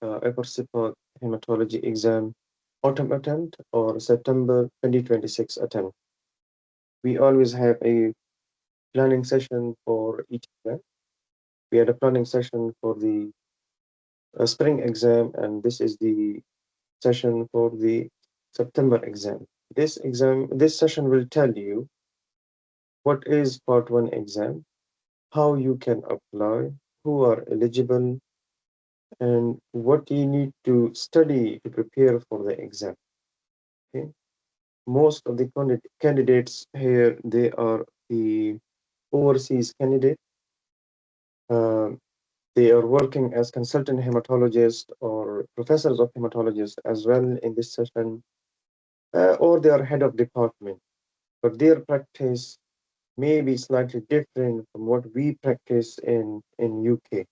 FRCPath Hematology exam autumn attempt or September 2026 attempt. We always have a planning session for each exam. We had a planning session for the spring exam, and this is the session for the September exam. This session will tell you what is part one exam, how you can apply, who are eligible, and what you need to study to prepare for the exam. Okay? Most of the candidates here, they are the overseas candidate. Uh, they are working as consultant hematologist or professors of hematologist as well in this session, or they are head of department. But their practice may be slightly different from what we practice in UK.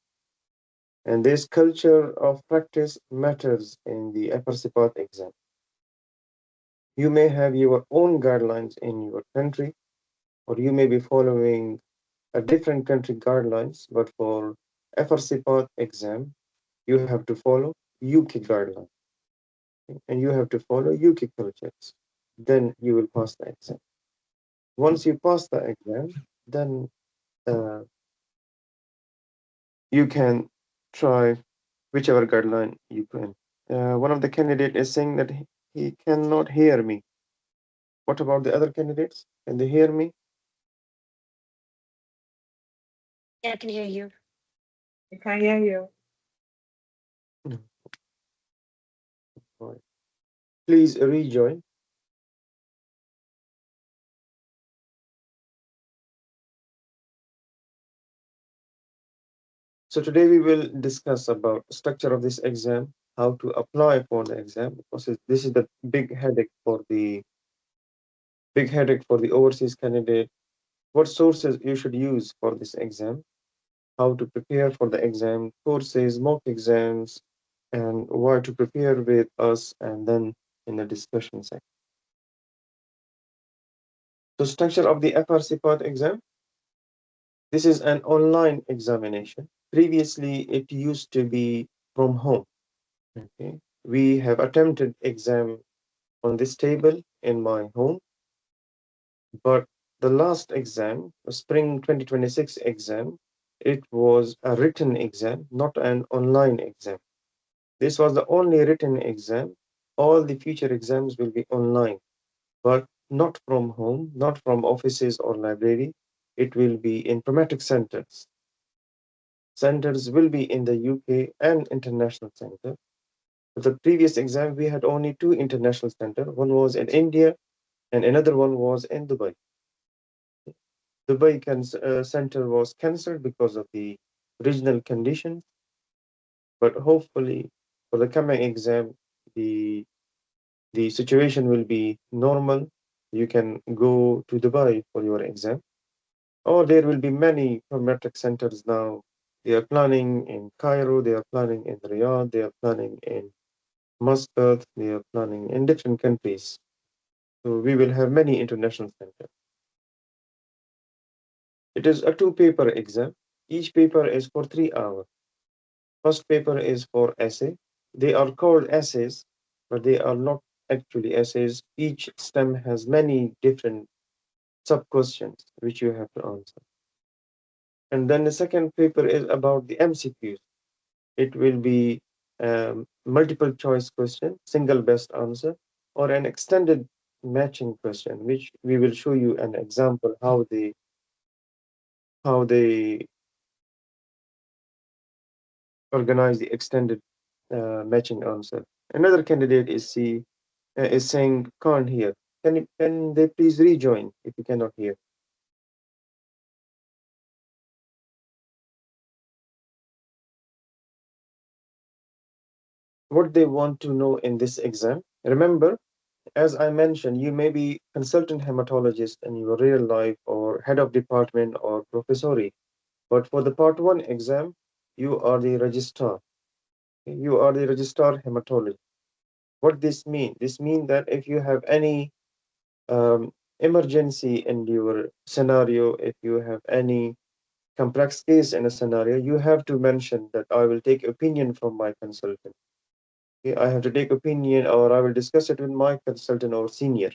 And this culture of practice matters in the FRCPath exam. You may have your own guidelines in your country, or you may be following a different country guidelines, but for FRCPath exam, you have to follow UK guidelines, and you have to follow UK cultures. Then you will pass the exam. Once you pass the exam, then uh, you can try whichever guideline you can. One of the candidate is saying that he cannot hear me. What about the other candidates? Can they hear me? Yeah, I can hear you. I can hear you. No. Right. Please rejoin. So today we will discuss about structure of this exam, how to apply for the exam, because this is the big headache for the overseas candidate. What sources you should use for this exam, how to prepare for the exam, courses, mock exams, and why to prepare with us, and then in the discussion section. So structure of the FRCPath exam. This is an online examination. Previously, it used to be from home. Okay. We have attempted exam on this table in my home, but the last exam, the spring 2026 exam, it was a written exam, not an online exam. This was the only written exam. All the future exams will be online, but not from home, not from offices or library. It will be in informatics centers. Centers will be in the UK and international center. For the previous exam, we had only two international centers. One was in India and another one was in Dubai. Dubai center was cancelled because of the regional conditions, but hopefully for the coming exam, the the situation will be normal. You can go to Dubai for your exam, or there will be many metric centers now. They are planning in Cairo, they are planning in Riyadh, they are planning in Muscat, they are planning in different countries. So we will have many international centers. It is a two-paper exam. Each paper is for 3 hours. First paper is for essay. They are called essays, but they are not actually essays. Each stem has many different sub-questions which you have to answer. And then the second paper is about the MCQs. It will be multiple choice question, single best answer, or an extended matching question, which we will show you an example how they organize the extended matching answer. Another candidate is saying can't hear. Can they please rejoin if you cannot hear? What they want to know in this exam. Remember, as I mentioned, you may be consultant hematologist in your real life or head of department or professori. But for the part one exam, you are the registrar. You are the registrar hematology. What this mean? This mean that if you have any emergency in your scenario, if you have any complex case in a scenario, you have to mention that I will take opinion from my consultant. Okay, I have to take opinion, or I will discuss it with my consultant or senior.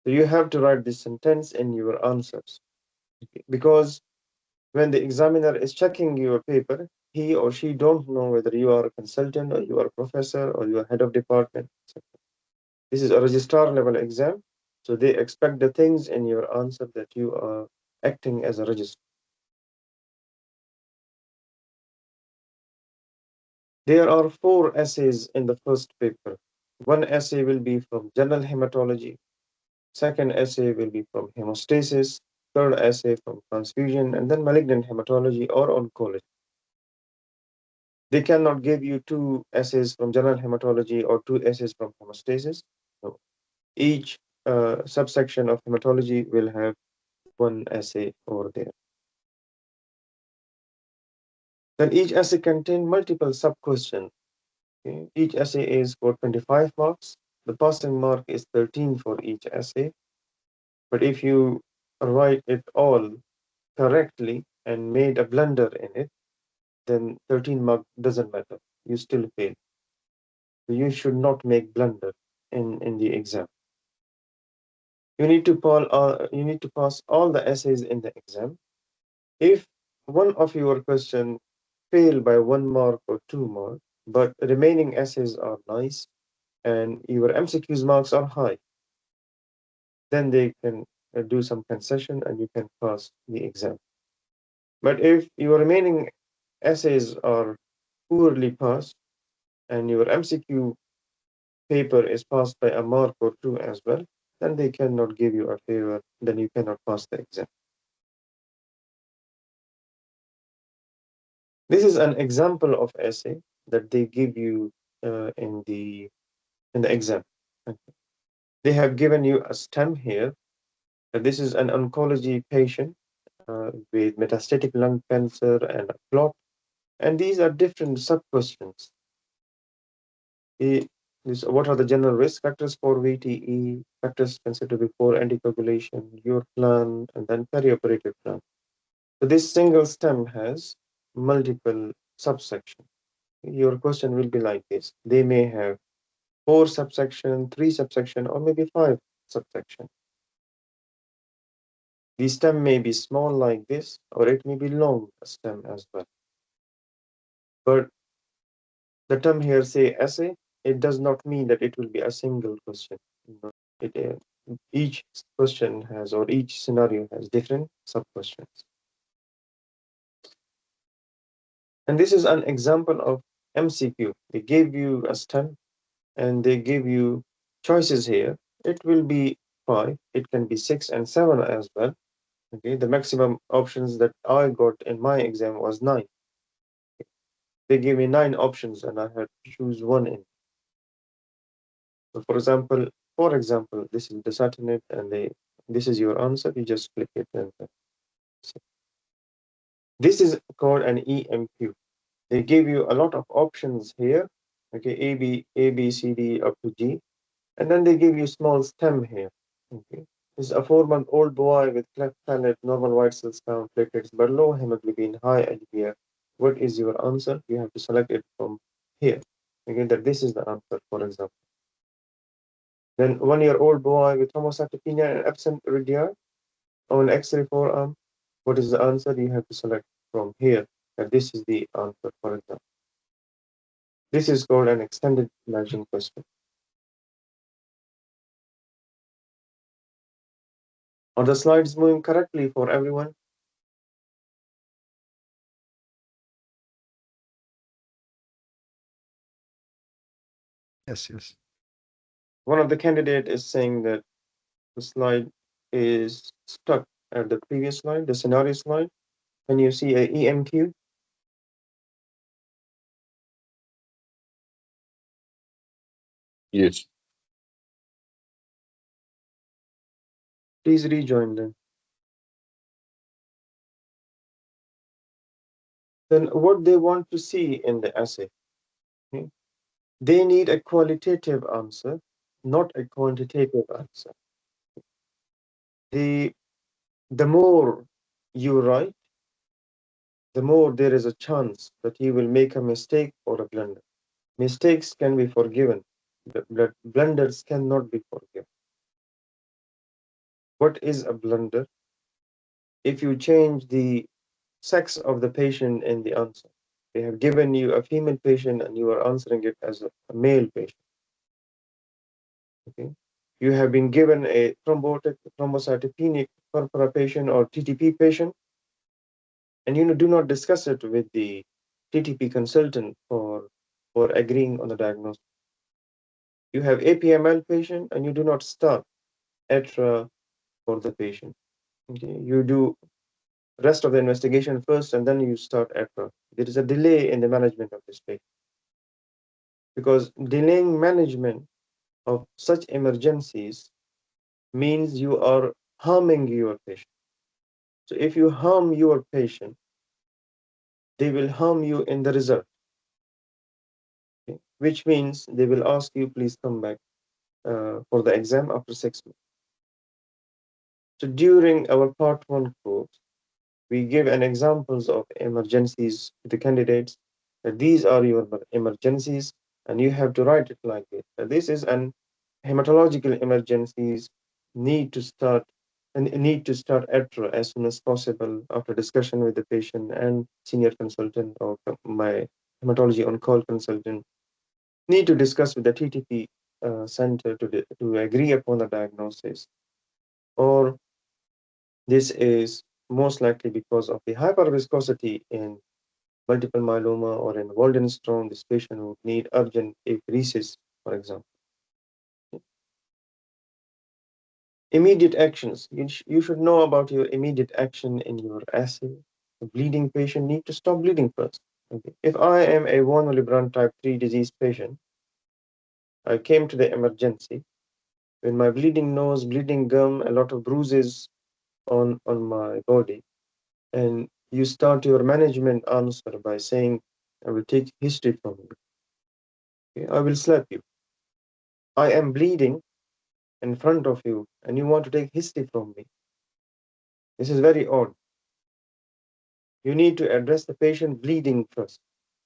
So you have to write this sentence in your answers, because when the examiner is checking your paper, he or she don't know whether you are a consultant or you are a professor or you are head of department. This is a registrar level exam, so they expect the things in your answer that you are acting as a registrar. There are 4 essays in the first paper. One essay will be from general hematology, second essay will be from hemostasis, third essay from transfusion, and then malignant hematology or oncology. They cannot give you 2 essays from general hematology or 2 essays from hemostasis. No. Each subsection of hematology will have 1 essay over there. Then each essay contains multiple sub-questions. Okay? Each essay is for 25 marks. The passing mark is 13 for each essay. But if you write it all correctly and made a blunder in it, then 13 mark doesn't matter. You still fail. So you should not make blunder in the exam. You need to pass all the essays in the exam. If one of your question fail by 1 mark or 2 mark, but remaining essays are nice and your MCQs marks are high, then they can do some concession and you can pass the exam. But if your remaining essays are poorly passed and your MCQ paper is passed by a mark or 2 as well, then they cannot give you a favor, then you cannot pass the exam. This is an example of essay that they give you in the exam. They have given you a stem here. This is an oncology patient with metastatic lung cancer and a clot. And these are different sub-questions. What are the general risk factors for VTE, factors considered before anticoagulation, your plan, and then perioperative plan. So this single stem has multiple subsections. Your question will be like this. They may have 4 subsection, 3 subsection, or maybe 5 subsection. The stem may be small like this, or it may be long stem as well. But the term here say essay, it does not mean that it will be a single question. Each question has, or each scenario has different sub-questions. And this is an example of MCQ. They gave you a stem and they give you choices here. It will be 5, it can be 6 and 7 as well. Okay, the maximum options that I got in my exam was 9. They gave me 9 options and I had to choose one in. So for example, this is the dasatinib and this is your answer. You just click it and this is called an EMQ. They give you a lot of options here. Okay, A, B, C, D up to G. And then they give you small stem here. Okay. This is a 4-month-old boy with cleft palate, normal white cells count, platelets, but low hemoglobin, high IgA. What is your answer? You have to select it from here. Again, that this is the answer, for example. Then 1-year-old boy with thrombocytopenia and absent radii on X-ray forearm. What is the answer? You have to select from here. And this is the answer, for example. This is called an extended matching question. Are the slides moving correctly for everyone? Yes. One of the candidate is saying that the slide is stuck at the previous slide, the scenario slide. Can you see a EMQ? Yes. Please rejoin them. Then what they want to see in the essay? Okay? They need a qualitative answer, not a quantitative answer. The more you write, the more there is a chance that he will make a mistake or a blunder. Mistakes can be forgiven, but blunders cannot be forgiven. What is a blunder? If you change the sex of the patient in the answer. They have given you a female patient and you are answering it as a male patient. Okay? You have been given a thrombocytopenic purpura patient or TTP patient, and you do not discuss it with the TTP consultant for agreeing on the diagnosis. You have APML patient and you do not start ETRA for the patient. Okay? You do rest of the investigation first and then you start ETRA. There is a delay in the management of this patient, because delaying management of such emergencies means you are harming your patient. So if you harm your patient, they will harm you in the result, okay? Which means they will ask you, please come back for the exam after 6 months. So during our part 1 course, we give an examples of emergencies to the candidates. These are your emergencies, and you have to write it like this. This is an hematological emergencies need to start ETRA as soon as possible after discussion with the patient and senior consultant or my hematology on-call consultant. Need to discuss with the TTP center to agree upon the diagnosis, or this is most likely because of the hyperviscosity in multiple myeloma or in Waldenstrom. This patient would need urgent apheresis, for example. Immediate actions. You should know about your immediate action in your assay. The bleeding patient need to stop bleeding first. Okay. If I am a von Willebrand type 3 disease patient, I came to the emergency with my bleeding nose, bleeding gum, a lot of bruises on my body, and you start your management answer by saying, I will take history from you. Okay. I will slap you. I am bleeding in front of you, and you want to take history from me. This is very odd. You need to address the patient bleeding first.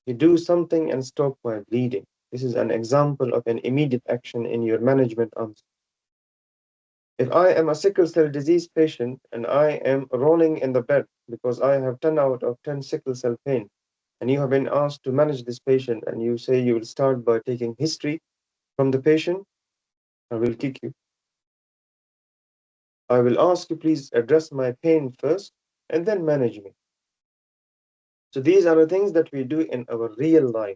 You do something and stop my bleeding. This is an example of an immediate action in your management answer. If I am a sickle cell disease patient and I am rolling in the bed because I have 10 out of 10 sickle cell pain, and you have been asked to manage this patient, and you say you will start by taking history from the patient, I will kick you. I will ask you, please address my pain first and then manage me. So these are the things that we do in our real life.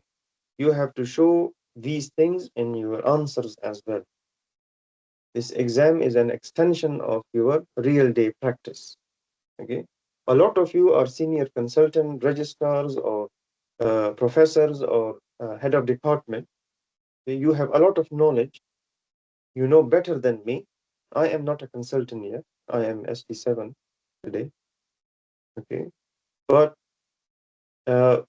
You have to show these things in your answers as well. This exam is an extension of your real day practice. Okay. A lot of you are senior consultant, registrars, or professors, or head of department. You have a lot of knowledge. You know better than me. I am not a consultant yet. I am ST7 today. Okay. But uh,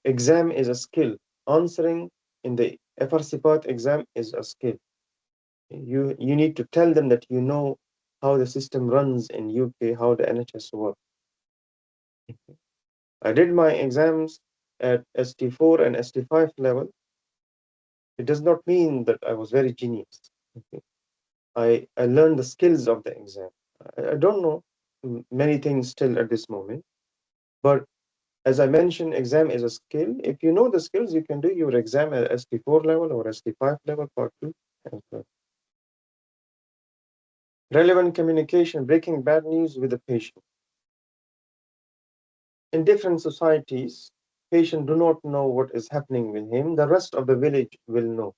exam is a skill. Answering in the FRCPath exam is a skill. You need to tell them that you know how the system runs in UK, how the NHS works. I did my exams at ST4 and ST5 level. It does not mean that I was very genius. Okay. I learned the skills of the exam. I don't know many things still at this moment, but as I mentioned, exam is a skill. If you know the skills, you can do your exam at ST4 level or ST5 level, part 2 as well. Relevant communication, breaking bad news with the patient. In different societies, patient do not know what is happening with him. The rest of the village will know.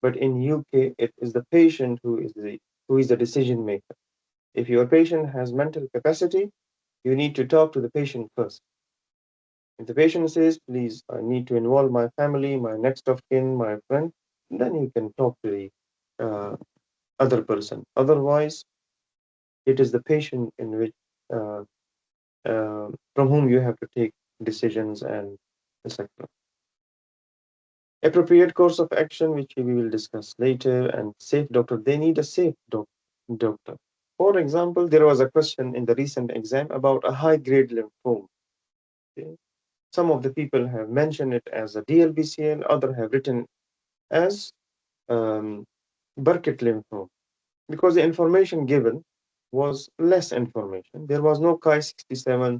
But in UK, it is the patient who is the decision maker. If your patient has mental capacity, you need to talk to the patient first. If the patient says, please, I need to involve my family, my next of kin, my friend, then you can talk to the other person. Otherwise, it is the patient in which uh, from whom you have to take decisions and etc. Appropriate course of action, which we will discuss later, and safe doctor. They need a safe doctor. For example, there was a question in the recent exam about a high-grade lymphoma. Okay? Some of the people have mentioned it as a DLBCL, others have written as Burkitt lymphoma, because the information given was less information. There was no Chi-67,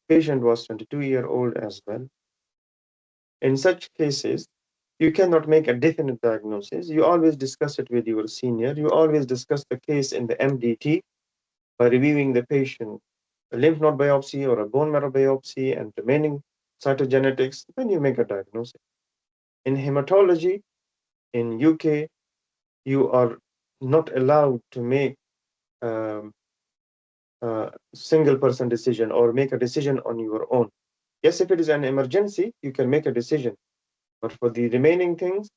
patient was 22-year-old as well. In such cases, you cannot make a definite diagnosis. You always discuss it with your senior. You always discuss the case in the MDT by reviewing the patient a lymph node biopsy or a bone marrow biopsy and remaining cytogenetics. Then you make a diagnosis. In hematology, in UK, you are not allowed to make um, a single person decision or make a decision on your own. Yes, if it is an emergency, you can make a decision. But for the remaining things,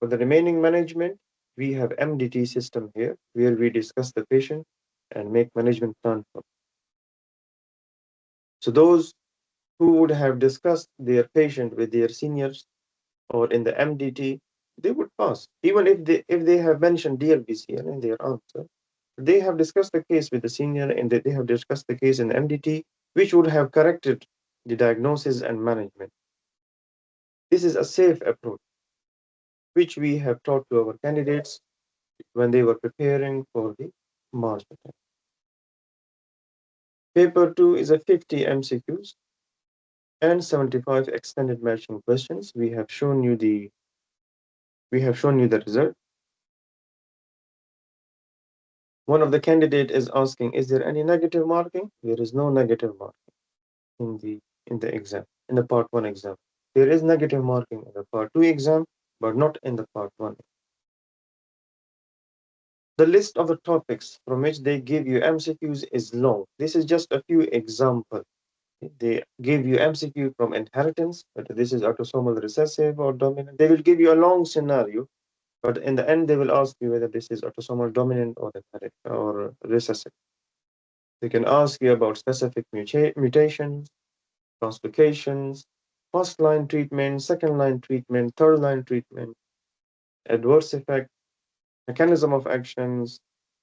for the remaining management, we have MDT system here where we discuss the patient and make management plan for. So those who would have discussed their patient with their seniors or in the MDT, they would pass. Even if they have mentioned DLBCL in their answer, they have discussed the case with the senior and they have discussed the case in the MDT, which would have corrected the diagnosis and management. This is a safe approach, which we have taught to our candidates when they were preparing for the March attempt. Paper 2 is a 50 MCQs and 75 extended matching questions. We have shown you the result. One of the candidate is asking, is there any negative marking? There is no negative marking in the exam, in the part 1 exam. There is negative marking in the part 2 exam, but not in the part 1. The list of the topics from which they give you MCQs is long. This is just a few examples. They give you MCQ from inheritance, whether this is autosomal recessive or dominant. They will give you a long scenario, but in the end, they will ask you whether this is autosomal dominant or inherit or recessive. They can ask you about specific mutations, translocations, first line treatment, second line treatment, third line treatment, adverse effect, mechanism of actions.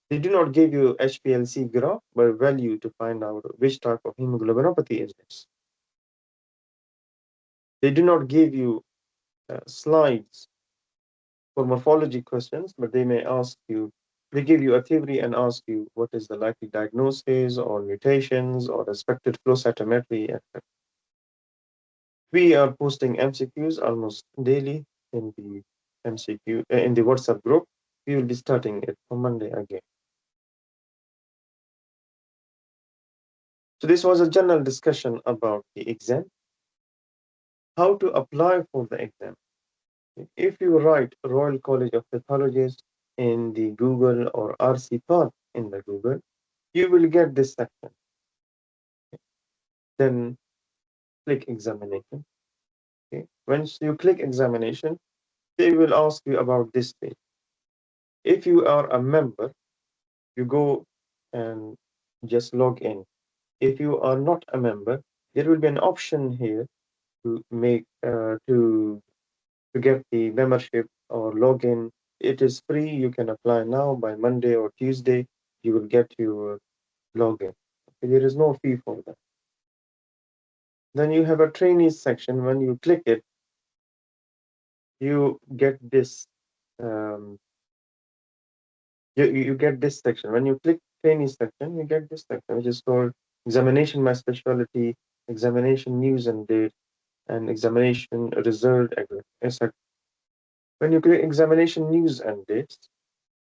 They do not give you HPLC graph, but value to find out which type of hemoglobinopathy is this. They do not give you slides for morphology questions, but they may ask you, they give you a theory and ask you what is the likely diagnosis or mutations or expected flow cytometry, etc. We are posting MCQs almost daily in the in the WhatsApp group. We will be starting it on Monday again. So this was a general discussion about the exam, how to apply for the exam. If you write Royal College of Pathologists in the Google or FRCPath in the Google, you will get this section. Then click examination. Okay. Once you click examination, they will ask you about this page. If you are a member, you go and just log in. If you are not a member, there will be an option here to make to get the membership or login. It is free. You can apply now. By Monday or Tuesday, you will get your login. Okay, there is no fee for that. Then you have a trainees section. When you click it, you get this. You get this section. When you click trainees section, you get this section, which is called examination my specialty, examination news and date, and examination result, etc. When you click examination news and dates,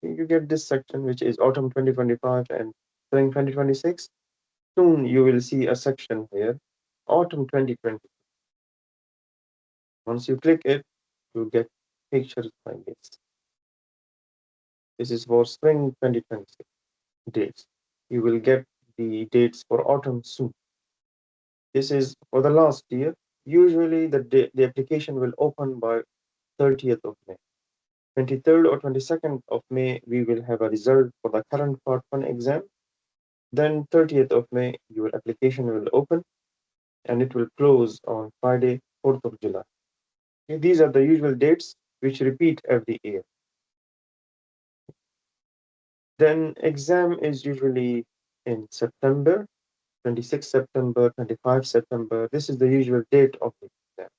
you get this section, which is autumn 2025 and spring 2026. Soon you will see a section here, autumn 2020. Once you click it, you get pictures like this. This is for spring 2026 dates. You will get the dates for autumn soon. This is for the last year. Usually the application will open by 30th of May. 23rd or 22nd of May, we will have a result for the current Part 1 exam. Then 30th of May, your application will open and it will close on Friday, 4th of July. Okay, these are the usual dates which repeat every year. Then exam is usually in September, 26 September, 25 September. This is the usual date of the exam.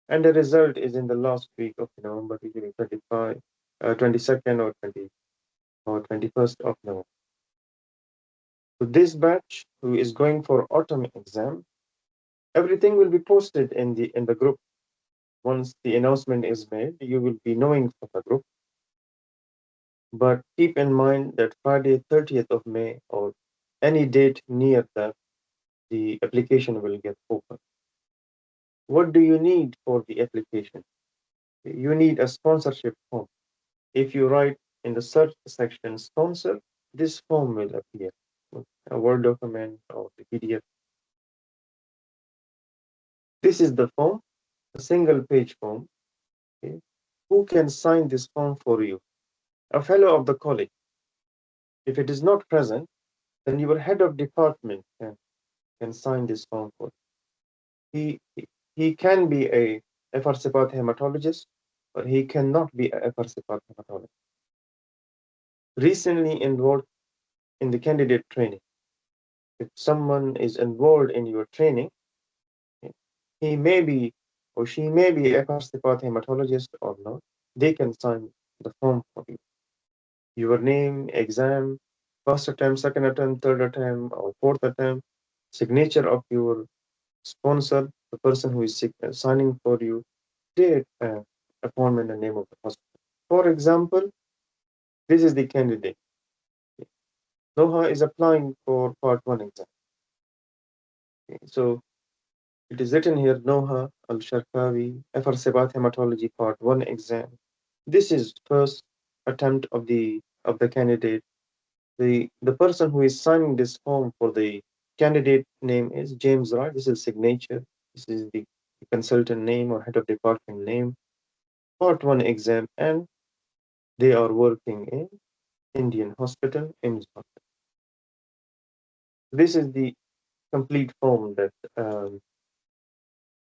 And the result is in the last week of November, usually 22nd or 21st of November. So this batch who is going for autumn exam, everything will be posted in the group. Once the announcement is made, you will be knowing from the group. But keep in mind that Friday, 30th of May, or any date near that, the application will get open. What do you need for the application? You need a sponsorship form. If you write in the search section sponsor, this form will appear, a Word document or the PDF. This is the form, a single page form. Okay? Who can sign this form for you? A fellow of the college. If it is not present, then your head of department can sign this form for you. He can be a FRCPath hematologist, but he cannot be a FRCPath hematologist. Recently enrolled in the candidate training. If someone is enrolled in your training, he may be or she may be a FRCPath hematologist or not. They can sign the form for you. Your name, exam, first attempt, second attempt, third attempt, or fourth attempt, signature of your sponsor, the person who is signing for you, date, appointment, and name of the hospital. For example, this is the candidate. Noha is applying for part 1 exam. Okay, so it is written here, Noha Al-Sharkawi, FRCPath Hematology Part 1 exam. This is first attempt of the candidate. The person who is signing this form for the candidate name is James Wright. This is signature. This is the consultant name or head of department name. Part 1 exam, and they are working in Indian hospital, IMS hospital. This is the complete form that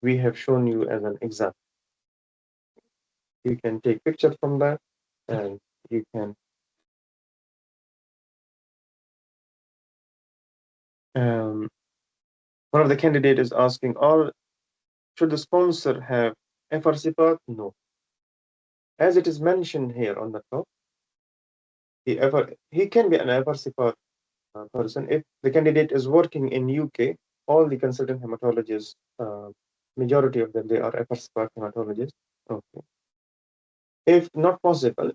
we have shown you as an example. You can take picture from that, and you can one of the candidate is asking, all should the sponsor have FRC path? No. As it is mentioned here on the top, he can be an FRC path person if the candidate is working in UK. All the consultant hematologists, majority of them, they are FRC path hematologists. Okay. If not possible,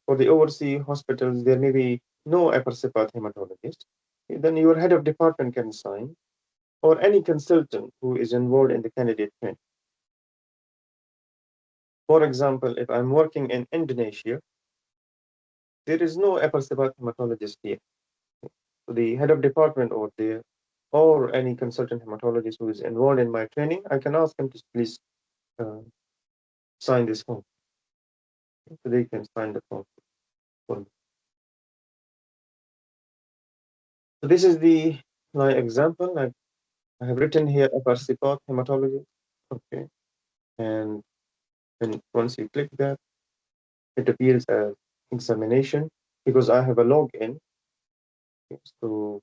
for the overseas hospitals, there may be no FRC path hematologist. Then your head of department can sign, or any consultant who is involved in the candidate training. For example, if I'm working in Indonesia, there is no FRCPath hematologist here. So the head of department over there, or any consultant hematologist who is involved in my training, I can ask them to please sign this form. So they can sign the form for me. So this is my example. I have written here FRCPath hematology. Okay. And once you click that, it appears as examination because I have a login. Okay, so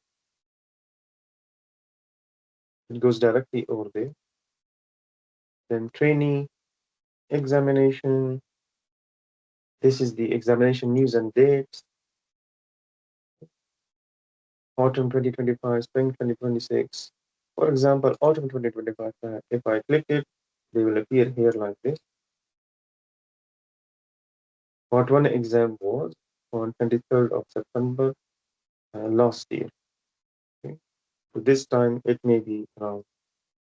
it goes directly over there. Then training, examination. This is the examination news and dates. Autumn 2025, spring 2026. For example, autumn 2025, if I click it, they will appear here like this. Part 1 exam was on 23rd of September last year. Okay. So this time it may be around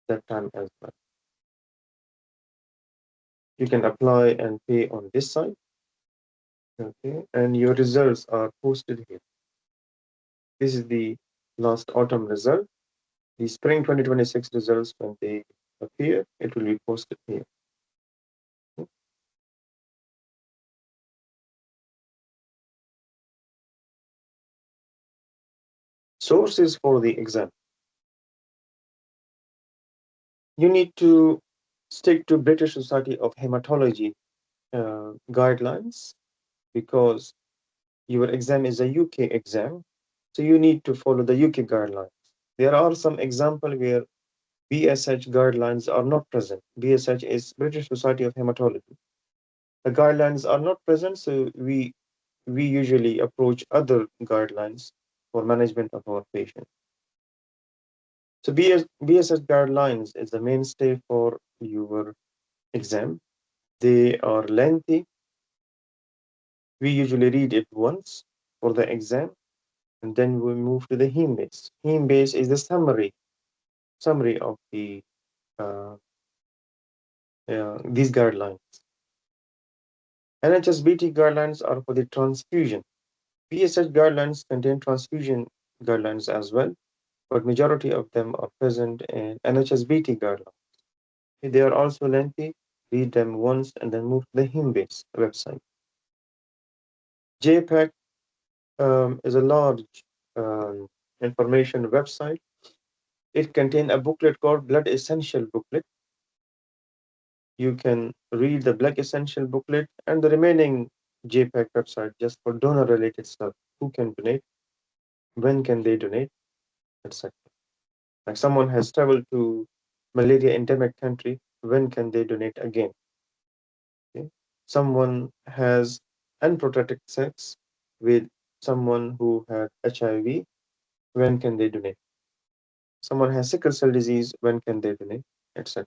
that time as well. You can apply and pay on this side. Okay, and your results are posted here. This is the last autumn result. The spring 2026 results, when they appear, it will be posted here. Sources for the exam. You need to stick to British Society of Hematology guidelines, because your exam is a UK exam, so you need to follow the UK guidelines. There are some examples where BSH guidelines are not present. BSH is British Society of Hematology. The guidelines are not present, so we usually approach other guidelines for management of our patient. So BSH guidelines is the mainstay for your exam. They are lengthy. We usually read it once for the exam, and then we move to the heme base. Heme base is the summary of uh, these guidelines. NHSBT guidelines are for the transfusion. BSH guidelines contain transfusion guidelines as well, but majority of them are present in NHSBT guidelines. They are also lengthy. Read them once and then move to the HIMBase website. JPEG is a large um, information website. It contains a booklet called Blood Essential Booklet. You can read the Blood Essential Booklet and the remaining JPEG website just for donor related stuff. Who can donate? When can they donate? Etc. Like someone has traveled to malaria endemic country, when can they donate again? Okay. Someone has unprotected sex with someone who had HIV, when can they donate? Someone has sickle cell disease, when can they donate? Etc.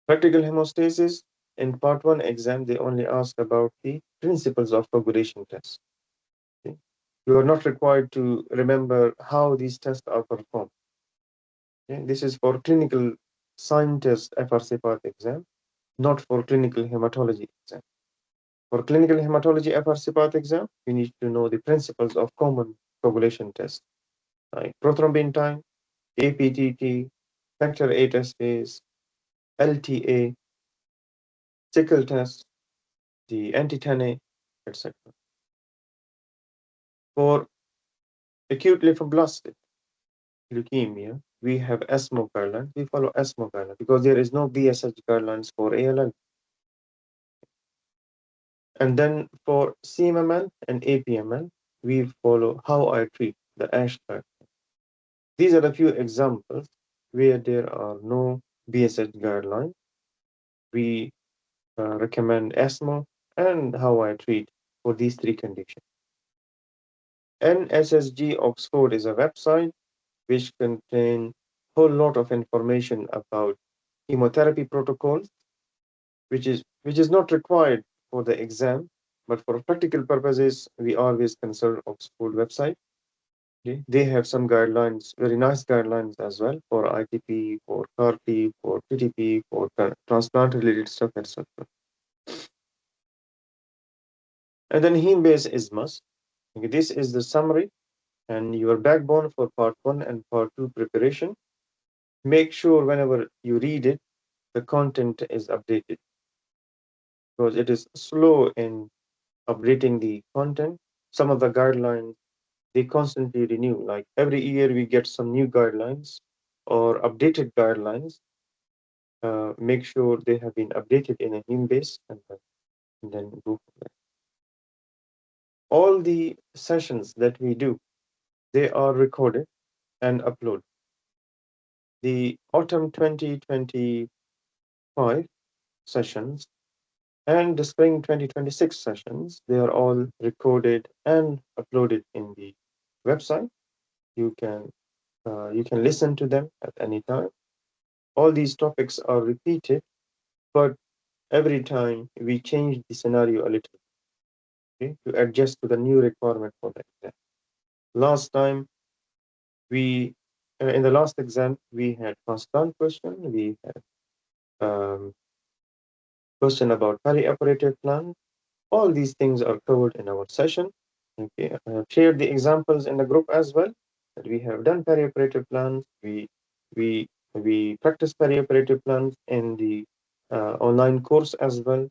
Practical hemostasis, in part 1 exam, they only ask about the principles of coagulation test. Okay. You are not required to remember how these tests are performed. Okay. This is for clinical scientist FRCPath exam, not for clinical hematology exam. For clinical hematology FRCPath exam, you need to know the principles of common coagulation tests, like prothrombin time, APTT, factor VIII assays, LTA, sickle test, the anti-10A, etc. For acute lymphoblastic leukemia, we have ESMO guidelines. We follow ESMO guidelines because there is no BSH guidelines for ALL. And then for CMML and APML, we follow how I treat the ASH guidelines. These are a few examples where there are no BSH guidelines. We recommend ESMO and how I treat for these three conditions. NSSG Oxford is a website which contains a whole lot of information about chemotherapy protocols, which is not required for the exam, but for practical purposes, we always consult Oxford website. Okay. They have some guidelines, very nice guidelines as well for ITP, for CAR-T, for PTP, for transplant-related stuff, etc. And then heme base is must. Okay. This is the summary and your backbone for part 1 and part 2 preparation. Make sure whenever you read it, the content is updated because it is slow in updating the content. Some of the guidelines, they constantly renew. Like every year we get some new guidelines or updated guidelines. Make sure they have been updated in a heme base and then go from there. All the sessions that we do, they are recorded and uploaded. The autumn 2025 sessions and the spring 2026 sessions, they are all recorded and uploaded in the website. You can listen to them at any time. All these topics are repeated, but every time we change the scenario a little, okay, to adjust to the new requirement for the exam. Last time in the last exam, we had constant question, we had question about perioperative plan. All these things are covered in our session. Okay, I have shared the examples in the group as well that we have done perioperative plans. We we practice perioperative plans in the online course as well.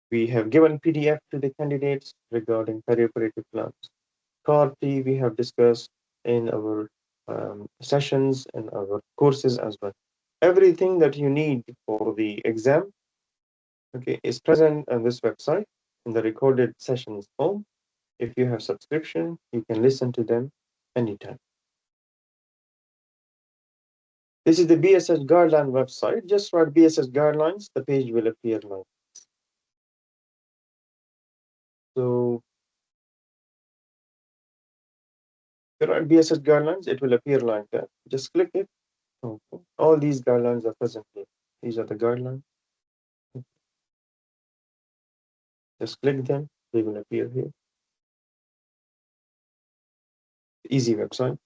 We have given PDF to the candidates regarding perioperative plans. CAR-T we have discussed in our sessions and our courses as well. Everything that you need for the exam, okay, is present on this website. in the recorded sessions home. If you have subscription, you can listen to them anytime. This is the BSS guideline website. Just write BSS guidelines, the page will appear like this. So if you write BSS guidelines, it will appear like that. Just click it. Okay. All these guidelines are present here. These are the guidelines. Just click them, they will appear here. Easy website.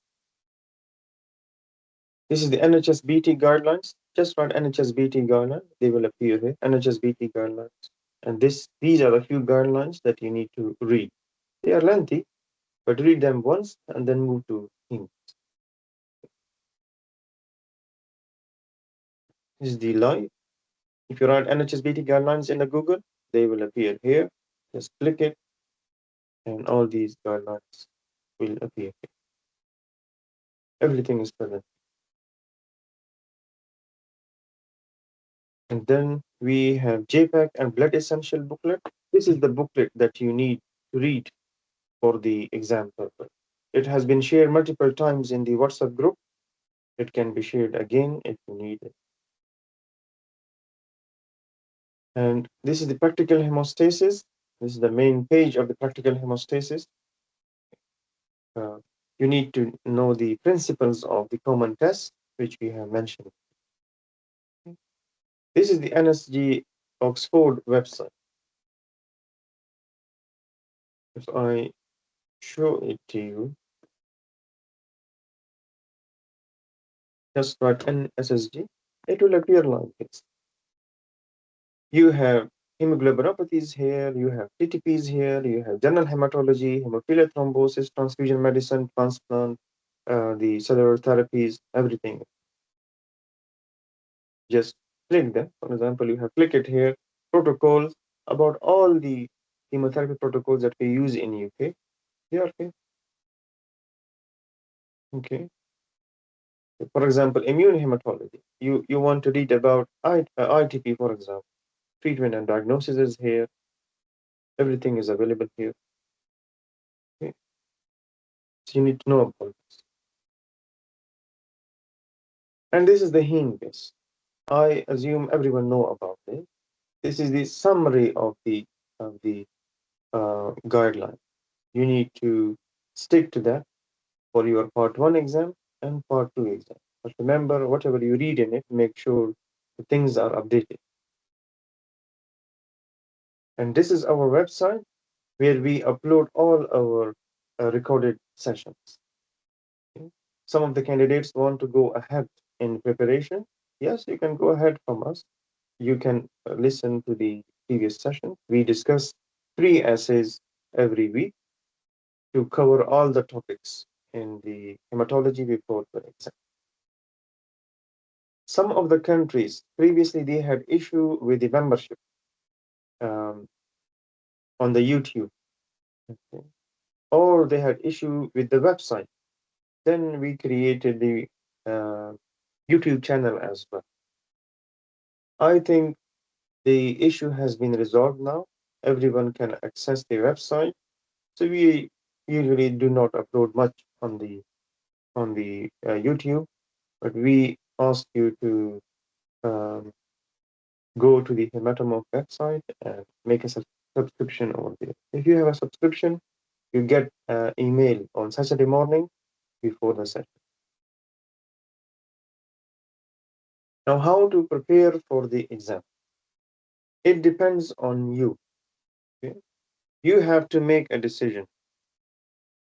This is the NHSBT guidelines. Just write NHSBT guidelines, they will appear here. NHSBT guidelines. And these are a few guidelines that you need to read. They are lengthy, but read them once and then move to Heme. This is the live. If you write NHSBT guidelines in the Google, they will appear here. Just click it, and all these guidelines will appear here. Everything is present. And then we have JPEG and Blood Essential booklet. This is the booklet that you need to read for the exam purpose. It has been shared multiple times in the WhatsApp group. It can be shared again if you need it. And this is the practical hemostasis. This is the main page of the practical hemostasis. You need to know the principles of the common test, which we have mentioned. This is the NSG Oxford website. If I show it to you, just write NSSG, it will appear like this. You have hemoglobinopathies here, you have TTPs here, you have general hematology, hemophilia thrombosis, transfusion medicine, transplant, the cellular therapies, everything. Just click them. For example, you have click it here, protocols about all the chemotherapy protocols that we use in UK. They are here. Okay. For example, immune hematology. You want to read about ITP, for example. Treatment and diagnosis is here. Everything is available here. Okay. So you need to know about this. And this is the Heme base. I assume everyone know about it. This is the summary of the guideline. You need to stick to that for your part 1 exam and part 2 exam. But remember, whatever you read in it, make sure the things are updated. And this is our website where we upload all our recorded sessions. Okay. Some of the candidates want to go ahead in preparation. Yes, you can go ahead from us. You can listen to the previous session. We discuss 3 essays every week to cover all the topics in the hematology before the exam. Some of the countries previously they had issue with the membership on the YouTube, okay, or they had issue with the website. Then we created the YouTube channel as well. I think the issue has been resolved now. Everyone can access the website. So we usually do not upload much on the YouTube, but we ask you to go to the Hematomorph website and make a subscription over there. If you have a subscription, you get an email on Saturday morning before the session. Now, how to prepare for the exam? It depends on you. Okay? You have to make a decision.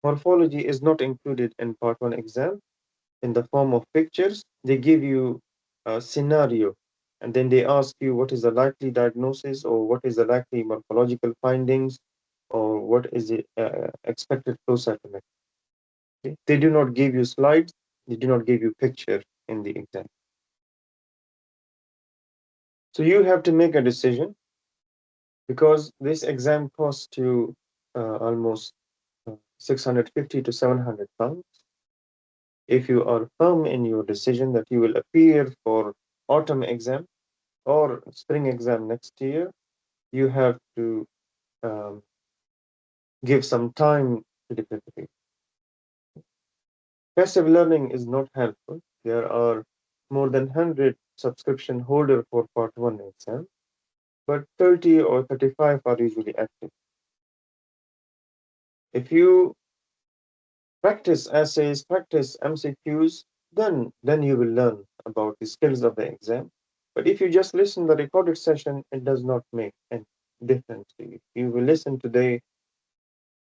Morphology is not included in part 1 exam in the form of pictures. They give you a scenario and then they ask you what is the likely diagnosis or what is the likely morphological findings or what is the expected flow cytometry. Okay? They do not give you slides, they do not give you picture in the exam. So you have to make a decision because this exam costs you almost 650 to 700 pounds. If you are firm in your decision that you will appear for autumn exam or spring exam next year, you have to give some time to the preparation. Passive learning is not helpful. There are more than 100 subscription holder for part 1 exam, but 30 or 35 are usually active. If you practice essays, practice MCQs, then you will learn about the skills of the exam. But if you just listen to the recorded session, it does not make any difference to you. You will listen today,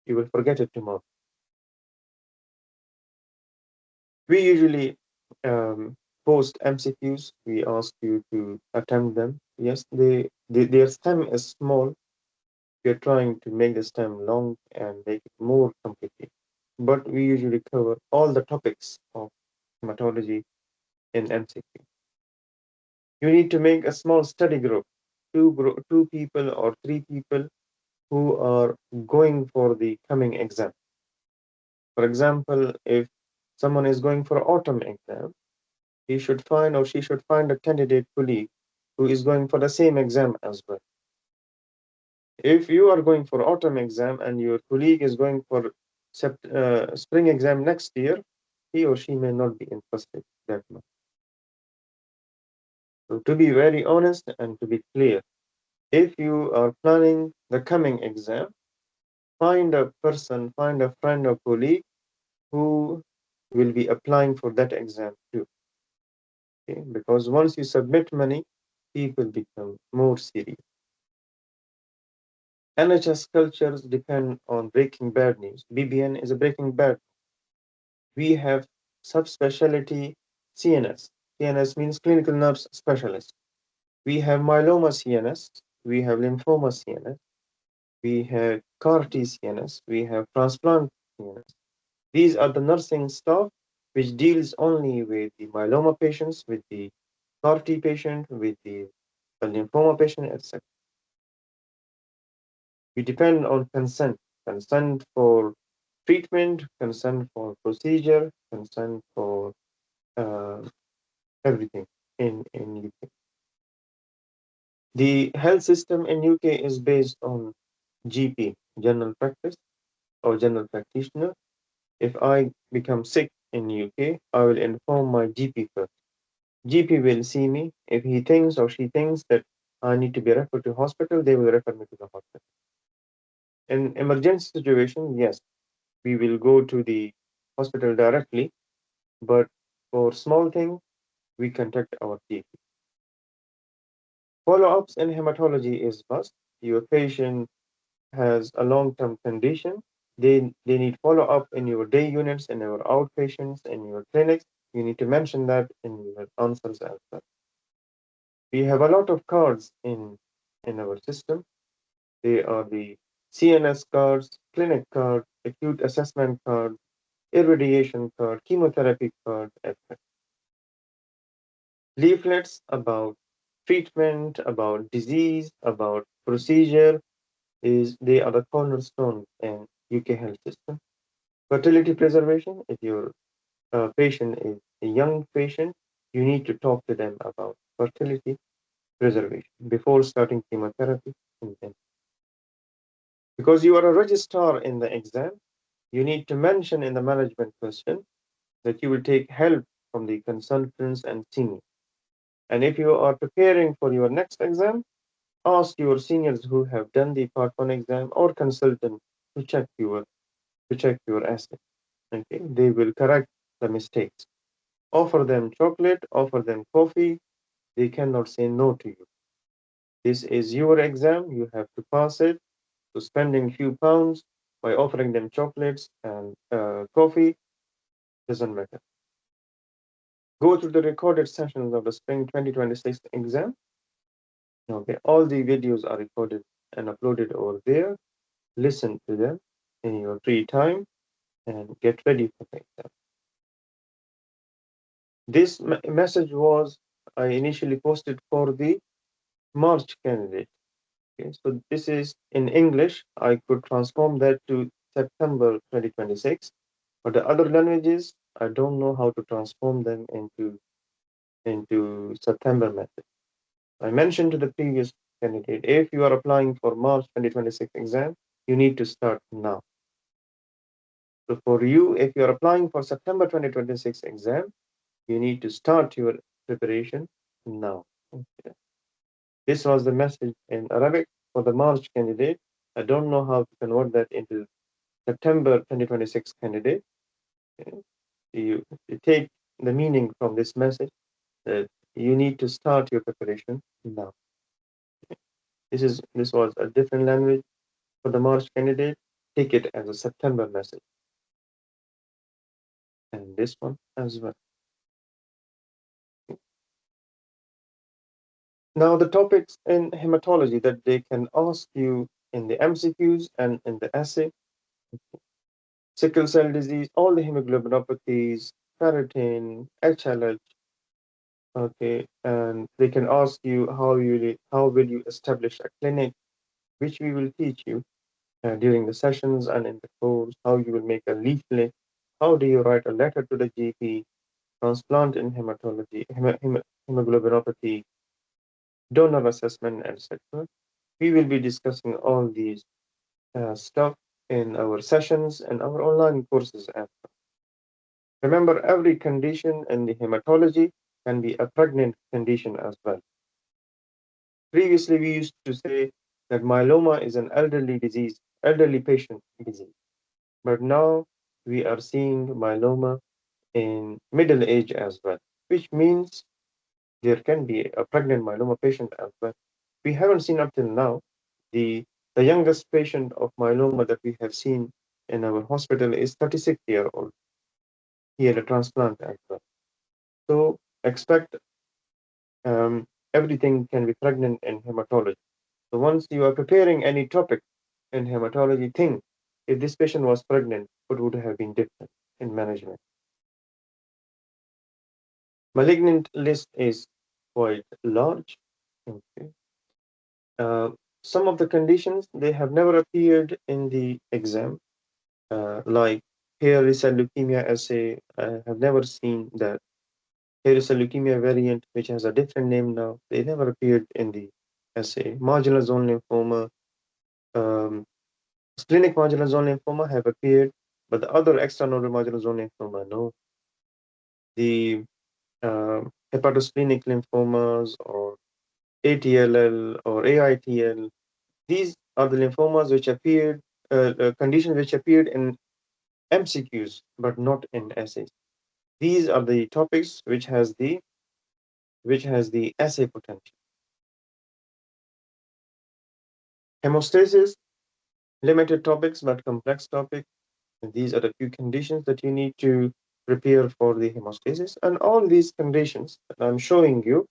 you will forget it tomorrow. We usually post MCQs. We ask you to attempt them. Yes, their stem is small. We are trying to make the stem long and make it more complicated. But we usually cover all the topics of hematology in MCQ. You need to make a small study group, two people or three people who are going for the coming exam. For example, if someone is going for autumn exam, he should find or she should find a candidate colleague who is going for the same exam as well. If you are going for autumn exam and your colleague is going for spring exam next year, he or she may not be interested that much. So to be very honest and to be clear, if you are planning the coming exam, find a person, find a friend or colleague who will be applying for that exam too. Okay? Because once you submit money, people become more serious. NHS cultures depend on breaking bad news. BBN is a breaking bad. We have subspecialty CNS. CNS means clinical nurse specialist. We have myeloma CNS. We have lymphoma CNS. We have CAR T CNS. We have transplant CNS. These are the nursing staff which deals only with the myeloma patients, with the CAR T patient, with the lymphoma patient, etc. We depend on consent for treatment, consent for procedure, consent for uh, everything in UK. The health system in UK is based on GP, general practice or general practitioner. If I become sick in UK, I will inform my GP first. GP will see me. If he thinks or she thinks that I need to be referred to hospital, they will refer me to the hospital. In emergency situation, yes, we will go to the hospital directly, but for small things, we contact our GP. Follow-ups in hematology is must. Your patient has a long-term condition. They need follow-up in your day units, in your outpatients, in your clinics. You need to mention that in your answers as well. We have a lot of cards in our system. They are the CNS cards, clinic card, acute assessment card, irradiation card, chemotherapy card, etc. Leaflets about treatment, about disease, about procedure they are the cornerstone in UK health system. Fertility preservation, if your patient is a young patient, you need to talk to them about fertility preservation before starting chemotherapy. Because you are a registrar in the exam, you need to mention in the management question that you will take help from the consultants and seniors. And if you are preparing for your next exam, ask your seniors who have done the part 1 exam or consultant to check your essay. Okay, they will correct the mistakes. Offer them chocolate, offer them coffee. They cannot say no to you. This is your exam. You have to pass it. So spending few pounds by offering them chocolates and coffee doesn't matter. Go to the recorded sessions of the spring 2026 exam. Okay, all the videos are recorded and uploaded over there. Listen to them in your free time and get ready for the exam. This message was I initially posted for the March candidate. Okay, so this is in English. I could transform that to September 2026, but the other languages, I don't know how to transform them into September method. I mentioned to the previous candidate, if you are applying for March 2026 exam, you need to start now. So for you, if you are applying for September 2026 exam, you need to start your preparation now. Okay. This was the message in Arabic for the March candidate. I don't know how to convert that into September 2026 candidate. Okay. You take the meaning from this message that you need to start your preparation now. This was a different language for the March candidate. Take it as a September message, and this one as well. Now the topics in hematology that they can ask you in the MCQs and in the essay: sickle cell disease, all the hemoglobinopathies, ferritin, HLH. Okay, and they can ask you how will you establish a clinic, which we will teach you during the sessions and in the course. How you will make a leaflet, how do you write a letter to the GP, transplant in hematology, hemoglobinopathy, donor assessment, etc. We will be discussing all these stuff in our sessions and our online courses as well. Remember, every condition in the hematology can be a pregnant condition as well. Previously, we used to say that myeloma is an elderly patient disease. But now we are seeing myeloma in middle age as well, which means there can be a pregnant myeloma patient as well. We haven't seen up till now. The youngest patient of myeloma that we have seen in our hospital is 36-year-old. He had a transplant as well. So expect everything can be pregnant in hematology. So once you are preparing any topic in hematology, think if this patient was pregnant, what would have been different in management? Malignant list is quite large. Okay. Some of the conditions they have never appeared in the exam, like hairy cell leukemia assay. I have never seen that hairy cell leukemia variant, which has a different name now. They never appeared in the assay. Marginal zone lymphoma, um, splenic marginal zone lymphoma have appeared, but the other extranormal marginal zone lymphoma, no. The hepatosplenic lymphomas or ATLL or AITL. These are the lymphomas which appeared, conditions which appeared in MCQs, but not in essays. These are the topics which has the essay potential. Hemostasis, limited topics but complex topic. And these are the few conditions that you need to prepare for the hemostasis. And all these conditions that I'm showing you,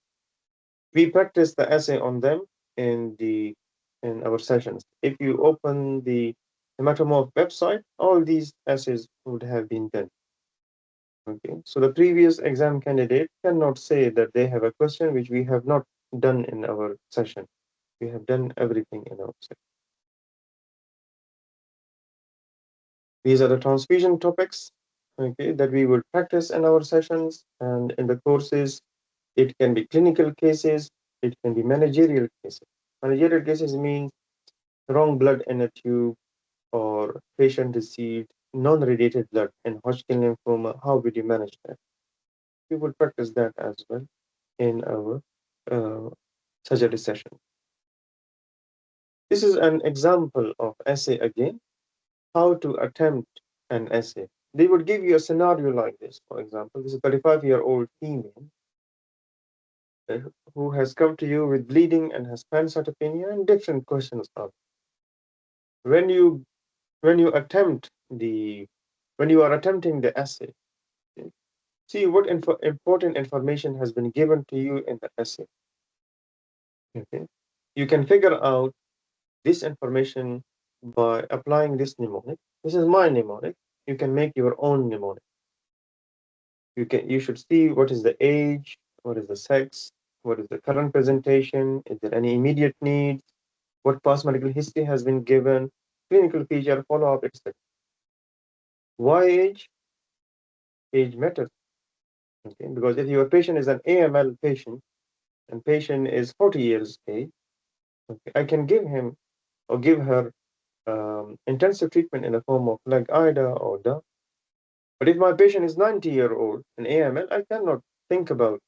we practice the essay on them in our sessions. If you open the Hematomorph website, all these essays would have been done. Okay, so the previous exam candidate cannot say that they have a question which we have not done in our session. We have done everything in our session. These are the transfusion topics, okay, that we would practice in our sessions and in the courses. It can be clinical cases, it can be managerial cases. Managerial cases means wrong blood in a tube or patient received non-radiated blood in Hodgkin lymphoma. How would you manage that? We will practice that as well in our surgery session. This is an example of essay again, how to attempt an essay. They would give you a scenario like this. For example, this is a 35-year-old female who has come to you with bleeding and has pancytopenia, and different questions are. When you attempt when you are attempting the essay, okay, see what important information has been given to you in the essay. Okay, you can figure out this information by applying this mnemonic. This is my mnemonic. You can make your own mnemonic. You should see what is the age, what is the sex, what is the current presentation, is there any immediate needs, what past medical history has been given, clinical feature, follow-up, etc. Why age? Age matters. Okay? Because if your patient is an AML patient and patient is 40 years age, Okay. I can give him or give her intensive treatment in the form of like IDA or DA. But if my patient is 90-year-old in AML, I cannot think about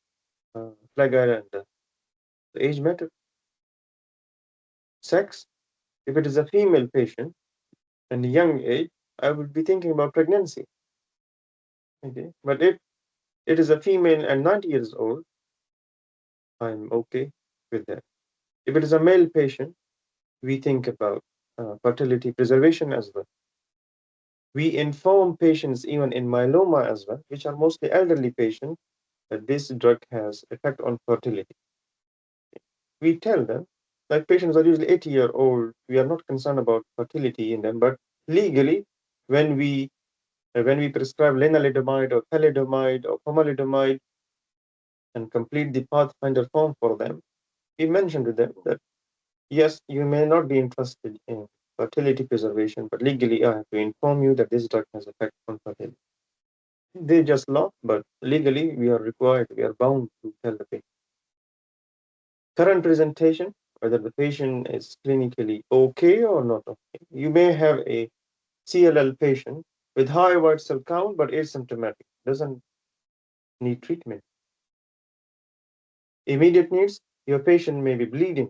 flag IDA and DA. The age matter. Sex, if it is a female patient and young age, I would be thinking about pregnancy. Okay. But if it is a female and 90 years old, I'm okay with that. If it is a male patient, we think about fertility preservation as well. We inform patients even in myeloma as well, which are mostly elderly patients, that this drug has effect on fertility. We tell them, like patients are usually 80-year-old, we are not concerned about fertility in them, but legally, when we prescribe lenalidomide or thalidomide or pomalidomide and complete the pathfinder form for them, we mention to them that yes, you may not be interested in fertility preservation, but legally I have to inform you that this drug has effect on fertility. They just laugh, but legally we are required, we are bound to tell the patient. Current presentation, whether the patient is clinically okay or not okay. You may have a CLL patient with high white cell count but asymptomatic, doesn't need treatment. Immediate needs, your patient may be bleeding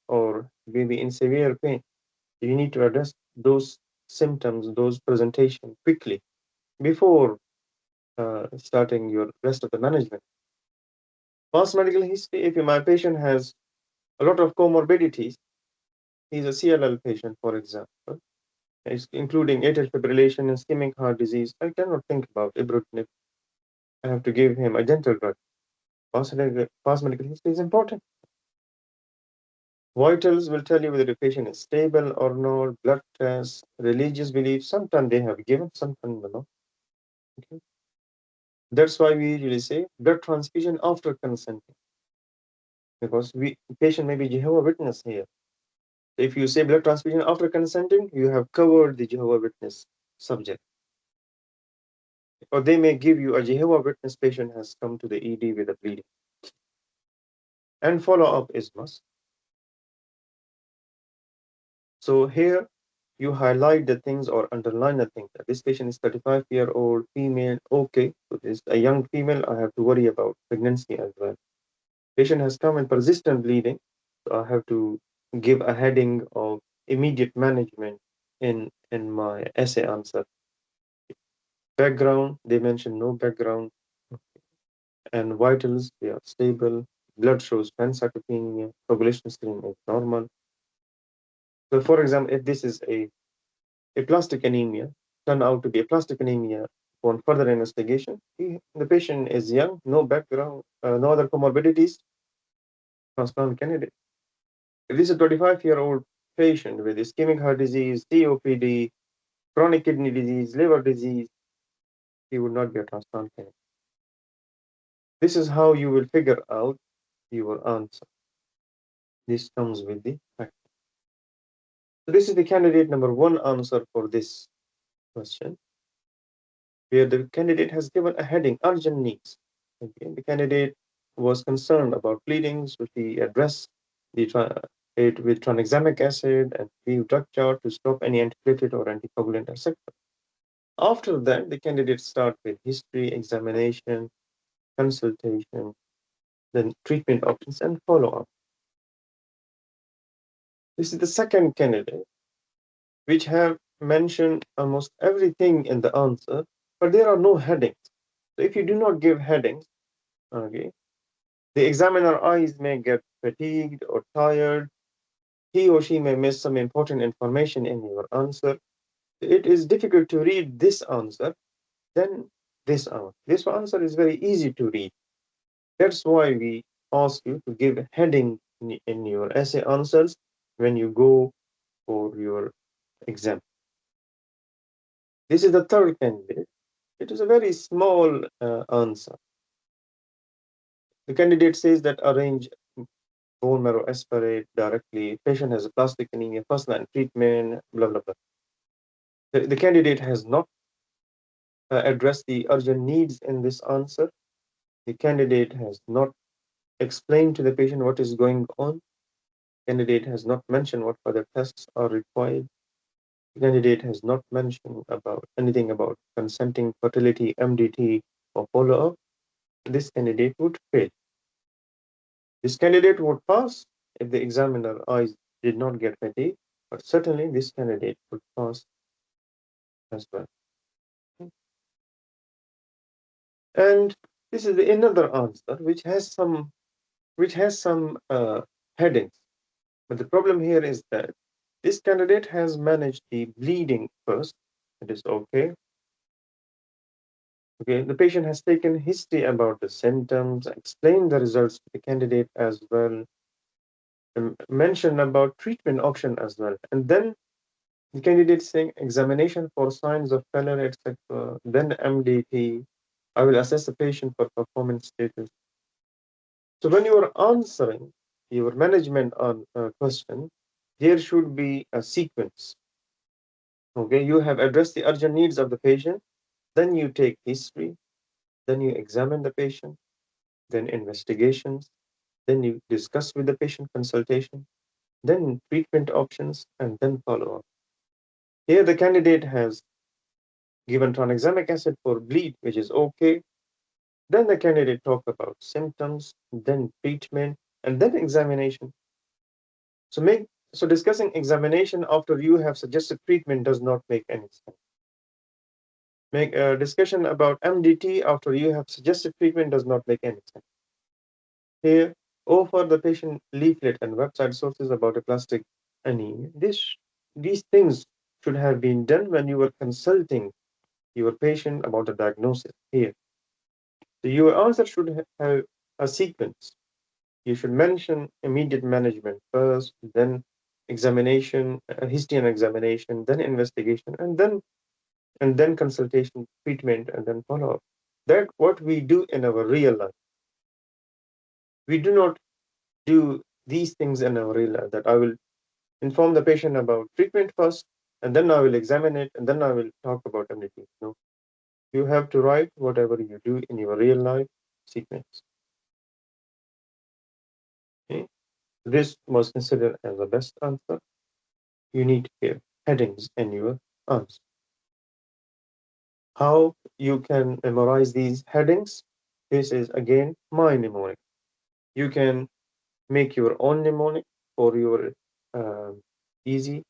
or may be in severe pain. You need to address those symptoms, those presentation quickly before starting your rest of the management. Past medical history, if my patient has a lot of comorbidities, he's a CLL patient, for example, including atrial fibrillation and ischemic heart disease, I cannot think about ibrutinib. I have to give him a gentle drug. Past medical history is important. Vitals will tell you whether the patient is stable or not, blood tests, religious beliefs, sometimes they have given, sometimes no. Okay. That's why we usually say blood transfusion after consenting, because patient may be Jehovah Witness here. If you say blood transfusion after consenting, you have covered the Jehovah Witness subject. Or they may give you a Jehovah Witness patient has come to the ED with a bleeding. And follow-up is must. So here you highlight the things or underline the things that this patient is 35-year-old female. Okay, so this a young female, I have to worry about pregnancy as well. Patient has come in persistent bleeding, so I have to give a heading of immediate management in my essay answer. Background, they mention no background, and vitals, they are stable. Blood shows pancytopenia, coagulation screen is normal. So for example, if this is a plastic anemia, turn out to be a plastic anemia upon further investigation, the patient is young, no background, no other comorbidities, transplant candidate. If this is a 25-year-old patient with ischemic heart disease, COPD, chronic kidney disease, liver disease, he would not be a transplant candidate. This is how you will figure out your answer. This comes with the fact. So this is the candidate number one answer for this question, where the candidate has given a heading, urgent needs. Okay. The candidate was concerned about bleedings, which he addressed it with tranexamic acid and gave drug chart to stop any antiplatelet or anticoagulant, etc. After that, the candidates start with history, examination, consultation, then treatment options, and follow-up. This is the second candidate, which have mentioned almost everything in the answer, but there are no headings. So if you do not give headings, okay, the examiner eyes may get fatigued or tired. He or she may miss some important information in your answer. It is difficult to read this answer than this answer. This answer is very easy to read. That's why we ask you to give a heading in your essay answers when you go for your exam. This is the third candidate. It is a very small answer. The candidate says that arrange bone marrow aspirate directly. Patient has a plastic anemia, first line treatment, blah, blah, blah. The candidate has not addressed the urgent needs in this answer. The candidate has not explained to the patient what is going on. Candidate has not mentioned what further tests are required. The candidate has not mentioned about anything about consenting fertility, MDT, or follow-up. This candidate would fail. This candidate would pass if the examiner eyes did not get fatigued, but certainly this candidate would pass as well. And this is another answer which has some headings. But the problem here is that this candidate has managed the bleeding first. It is okay. Okay, the patient has taken history about the symptoms, explained the results to the candidate as well, and mentioned about treatment option as well. And then the candidate saying examination for signs of failure, etc. Then MDT. I will assess the patient for performance status. So when you are answering your management on question, there should be a sequence. Okay, you have addressed the urgent needs of the patient, then you take history, then you examine the patient, then investigations, then you discuss with the patient consultation, then treatment options, and then follow up. Here the candidate has given tranexamic acid for bleed, which is okay. Then the candidate talk about symptoms, then treatment, and then examination. So discussing examination after you have suggested treatment does not make any sense. Make a discussion about MDT after you have suggested treatment does not make any sense. Here, offer the patient leaflet and website sources about aplastic anemia. These things should have been done when you were consulting your patient about the diagnosis here. So your answer should have a sequence. You should mention immediate management first, then examination, history and examination, then investigation, and then consultation, treatment, and then follow-up. That's what we do in our real life. We do not do these things in our real life, that I will inform the patient about treatment first, and then I will examine it, and then I will talk about everything. No, you have to write whatever you do in your real life sequence. Okay? This was considered as the best answer. You need to have headings in your answer. How you can memorize these headings? This is again my mnemonic. You can make your own mnemonic for your uh, easy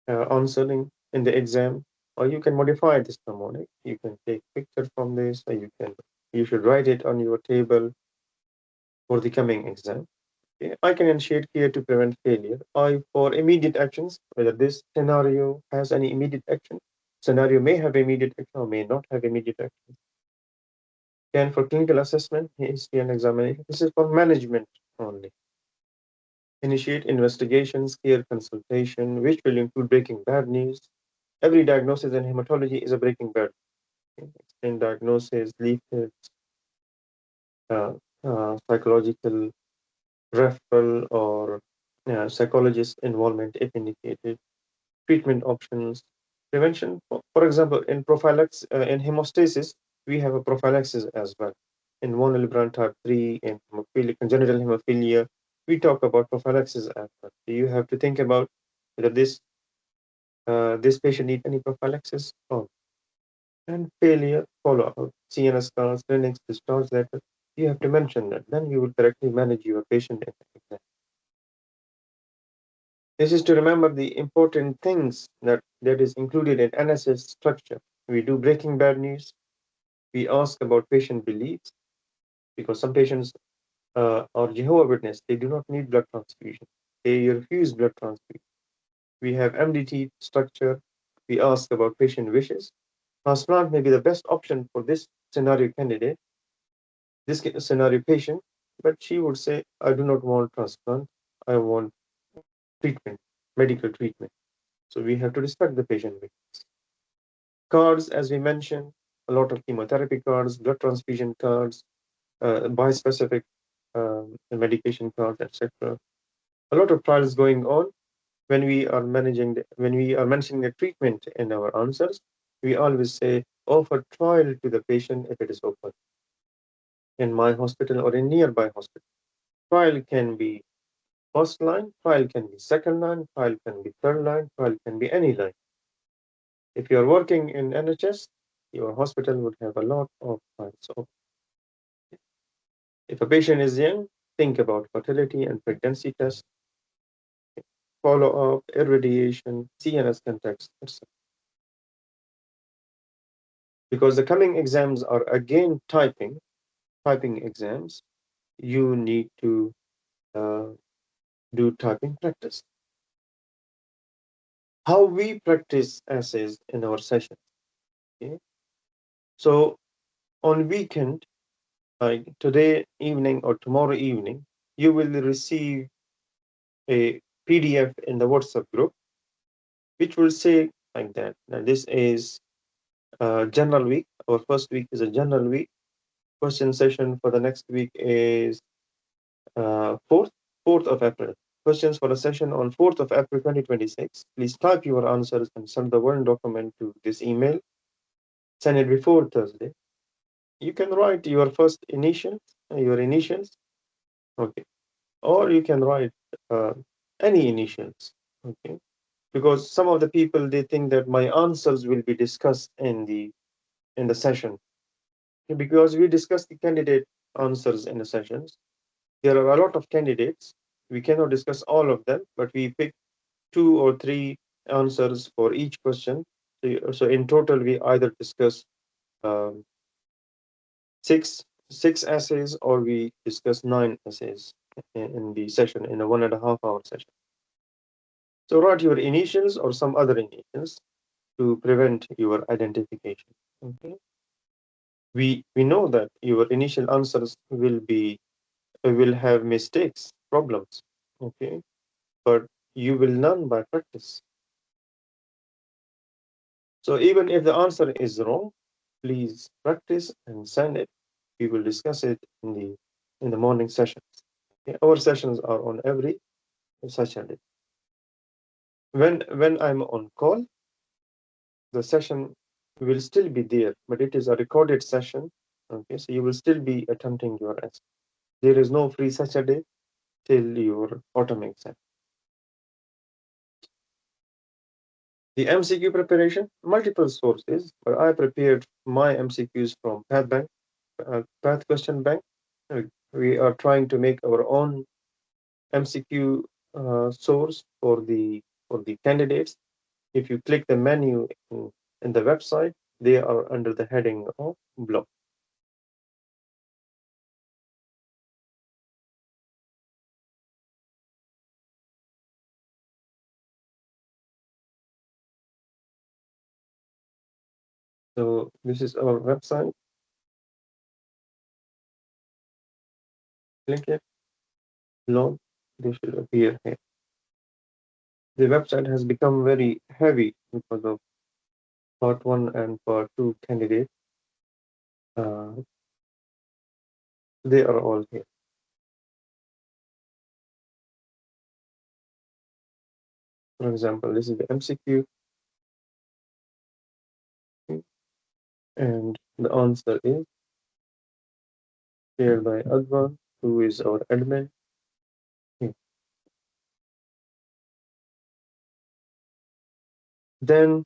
answering in the exam, or you can modify this mnemonic. You can take picture from this, or you should write it on your table for the coming exam. Okay? I can initiate here to prevent failure. For immediate actions, whether this scenario has any immediate action, scenario may have immediate action or may not have immediate action. Then for clinical assessment, history and examination, this is for management only. Initiate investigations, care consultation, which will include breaking bad news. Every diagnosis in hematology is a breaking bad. Explain diagnosis, leaflets, psychological referral, or psychologist involvement if indicated. Treatment options, prevention. For example, in prophylaxis, in hemostasis, we have a prophylaxis as well. In von Willebrand type 3, in congenital hemophilia, we talk about prophylaxis as well. So you have to think about whether this patient needs any prophylaxis or not. And failure, follow up, CNS scans, clinics, discharge letter. You have to mention that. Then you will correctly manage your patient in the exam. This is to remember the important things that is included in NSS structure. We do breaking bad news. We ask about patient beliefs, because some patients are Jehovah Witness. They do not need blood transfusion. They refuse blood transfusion. We have MDT structure. We ask about patient wishes. Transplant may be the best option for this scenario candidate, this scenario patient, but she would say, I do not want transplant. I want treatment, medical treatment. So we have to respect the patient wishes. Cards, as we mentioned, a lot of chemotherapy cards, blood transfusion cards, bispecific medication cards, etc. A lot of trials going on. When we are mentioning the treatment in our answers, we always say offer trial to the patient if it is open in my hospital or in nearby hospital. Trial can be first line, file can be second line, file can be third line, file can be any line. If you're working in NHS, your hospital would have a lot of files. So if a patient is young, think about fertility and pregnancy tests, follow-up, irradiation, CNS context, etc. Because the coming exams are again typing exams, you need to uh, do typing practice. How we practice essays in our sessions. Okay? So on weekend, like today evening or tomorrow evening, you will receive a PDF in the WhatsApp group, which will say like that. Now this is general week. Our first week is a general week. Question session for the next week is 4th of April. Questions for a session on 4th of April 2026. Please type your answers and send the Word document to this email. Send it before Thursday. You can write your first initials, okay, or you can write any initials, okay, because some of the people they think that my answers will be discussed in the session, because we discuss the candidate answers in the sessions. There are a lot of candidates. We cannot discuss all of them, but we pick 2 or 3 answers for each question. So in total, we either discuss um, six essays, or we discuss 9 essays in the session, in a 1.5 hour session. So write your initials or some other initials to prevent your identification. Okay. We know that your initial answers will have mistakes, problems. Okay, but you will learn by practice. So even if the answer is wrong, please practice and send it. We will discuss it in the morning sessions. Okay? Our sessions are on every Saturday. When I'm on call, the session will still be there, but it is a recorded session. Okay, so you will still be attempting your essay. There is no free Saturday till your autumn exam. The MCQ preparation, multiple sources, but I prepared my MCQs from Path Bank, Path Question Bank. We are trying to make our own MCQ source for the candidates. If you click the menu in the website, they are under the heading of blog. So this is our website. Click it, blog. They should appear here. The website has become very heavy because of part 1 and part 2 candidates. They are all here. For example, this is the MCQ, and the answer is shared by Advan, who is our admin. Then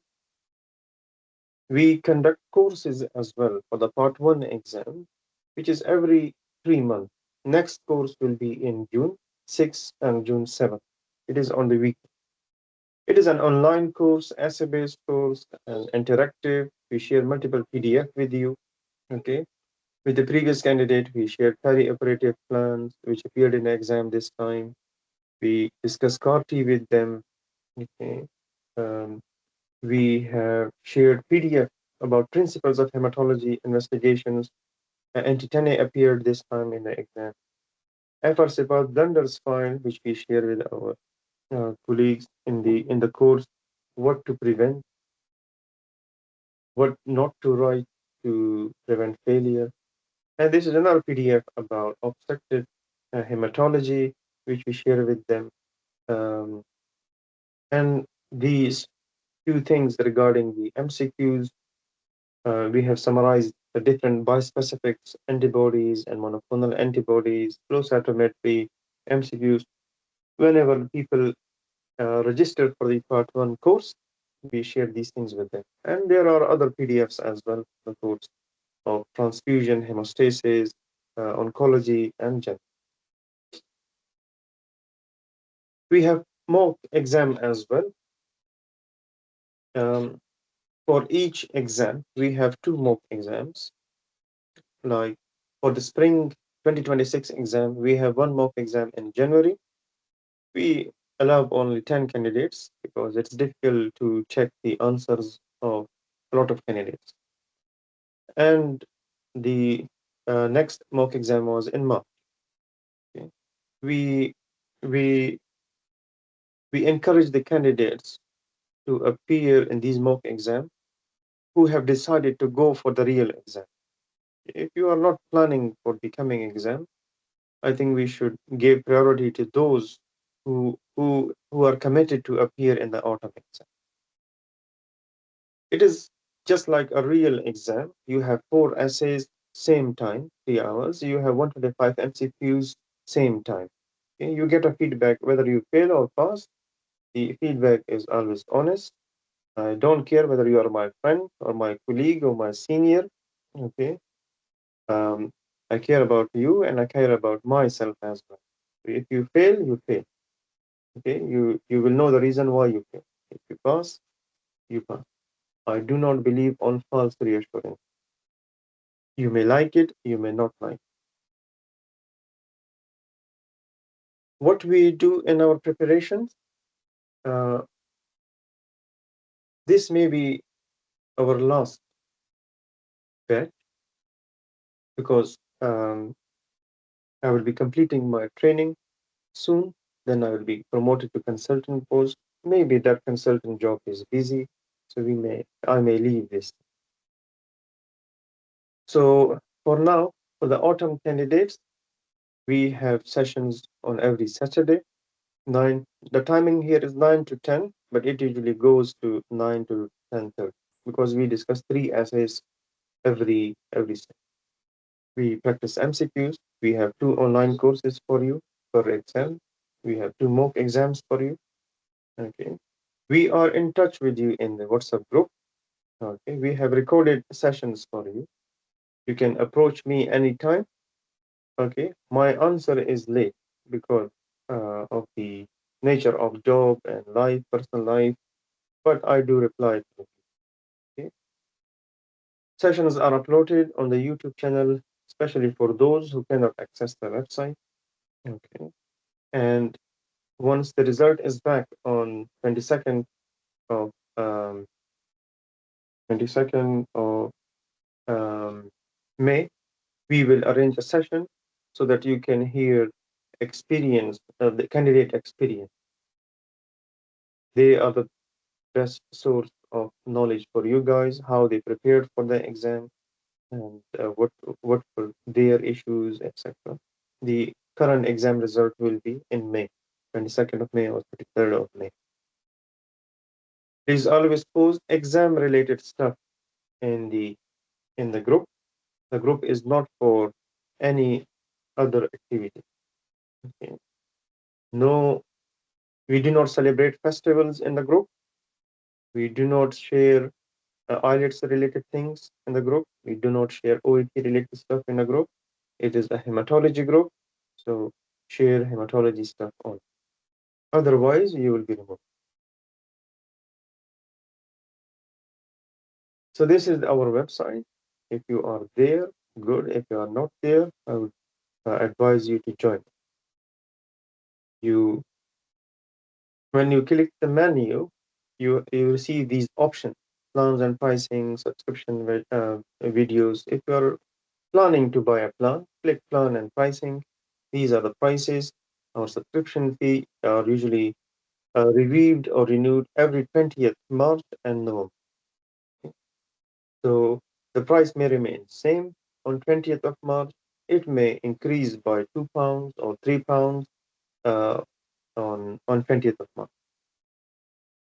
we conduct courses as well for the part 1 exam, which is every 3 months. Next course will be in June 6th and June 7th. It is on the week. It is an online course, essay-based course, and interactive. We share multiple PDF with you. Okay. With the previous candidate, we shared peri-operative plans, which appeared in the exam this time. We discussed CAR-T with them. Okay. We have shared PDF about principles of hematology investigations. Anti-10A appeared this time in the exam. FRCPath blunders file, which we share with our colleagues in the course, what to prevent, what not to write to prevent failure. And this is another PDF about obstructive hematology, which we share with them. Um, and these few things regarding the MCQs, we have summarized the different bispecifics, antibodies, and monoclonal antibodies, flow cytometry, MCQs. whenever people register for the part 1 course, we share these things with them. And there are other PDFs as well, the course of transfusion, hemostasis, oncology, and gen. We have mock exam as well. For each exam, we have 2 mock exams. Like for the spring 2026 exam, we have 1 mock exam in January. We allow only 10 candidates because it's difficult to check the answers of a lot of candidates. And the next mock exam was in March. Okay. We we we encourage the candidates to appear in these mock exams who have decided to go for the real exam. If you are not planning for the coming exam, I think we should give priority to those who are committed to appear in the autumn exam. It is just like a real exam. You have 4 essays, same time, 3 hours. You have 125 MCQs, same time. Okay? You get a feedback whether you fail or pass. The feedback is always honest. I don't care whether you are my friend or my colleague or my senior. Okay. Um, I care about you and I care about myself as well. If you fail, you fail. Okay. You will know the reason why you fail. If you pass, you pass. I do not believe on false reassurance. You may like it, you may not like it. What we do in our preparations, uh, this may be our last batch because I will be completing my training soon. Then I will be promoted to consultant post. Maybe that consultant job is busy, so I may leave this. So for now, for the autumn candidates, we have sessions on every Saturday. The timing here is 9 to 10, but it usually goes to 9 to 10:30 because we discuss 3 essays every session. We practice MCQs. We have 2 online courses for you per exam. We have 2 mock exams for you. Okay. We are in touch with you in the WhatsApp group. Okay. We have recorded sessions for you. You can approach me anytime. Okay. My answer is late because of the nature of job and life, personal life, but I do reply to you. Okay. Sessions are uploaded on the YouTube channel, especially for those who cannot access the website. Okay. And once the result is back on 22nd of um, 22nd of May, we will arrange a session so that you can hear experience, the candidate experience. They are the best source of knowledge for you guys, how they prepared for the exam and what were their issues, etc. The current exam result will be in May, 22nd of May or 23rd of May. Please always post exam related stuff in the group. The group is not for any other activity. Okay. No, we do not celebrate festivals in the group. We do not share IELTS related things in the group. We do not share OET related stuff in the group. It is a hematology group, so share hematology stuff on. Otherwise, you will be removed. So this is our website. If you are there, good. If you are not there, I would advise you to join. When you click the menu, you see these options: plans and pricing, subscription videos. If you are planning to buy a plan, click plan and pricing. These are the prices. Our subscription fee are usually reviewed or renewed every 20th March and November. So the price may remain same on 20th of March. It may increase by £2 or £3 uh, on 20th of March.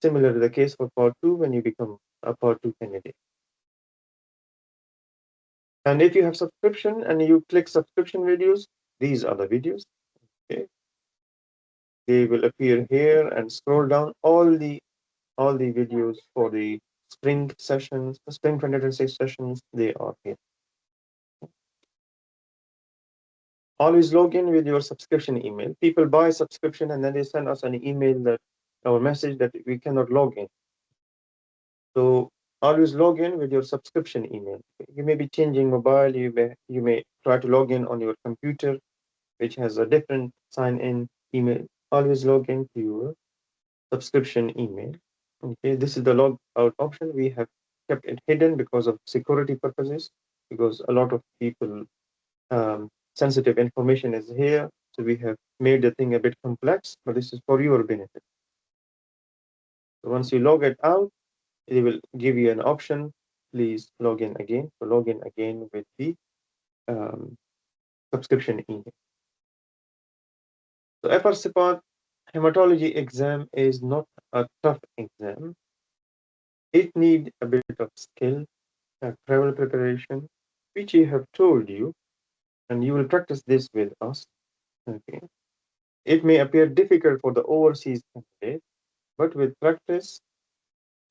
Similar to the case for part 2 when you become a part 2 candidate. And if you have subscription and you click subscription videos, these are the videos. Okay. They will appear here, and scroll down all the videos for the spring sessions, the spring 2026 sessions. They are here. Always log in with your subscription email. People buy subscription and then they send us an email that or message that we cannot log in. So always log in with your subscription email. You may be changing mobile. You may try to log in on your computer, which has a different sign-in email. Always log in to your subscription email. Okay, this is the log out option. We have kept it hidden because of security purposes, because a lot of people sensitive information is here. So we have made the thing a bit complex, but this is for your benefit. So once you log it out, it will give you an option. Please log in again. So log in again with the subscription email. So FRCPath hematology exam is not a tough exam. It needs a bit of skill, travel preparation, which we have told you, and you will practice this with us. Okay. It may appear difficult for the overseas candidate, but with practice,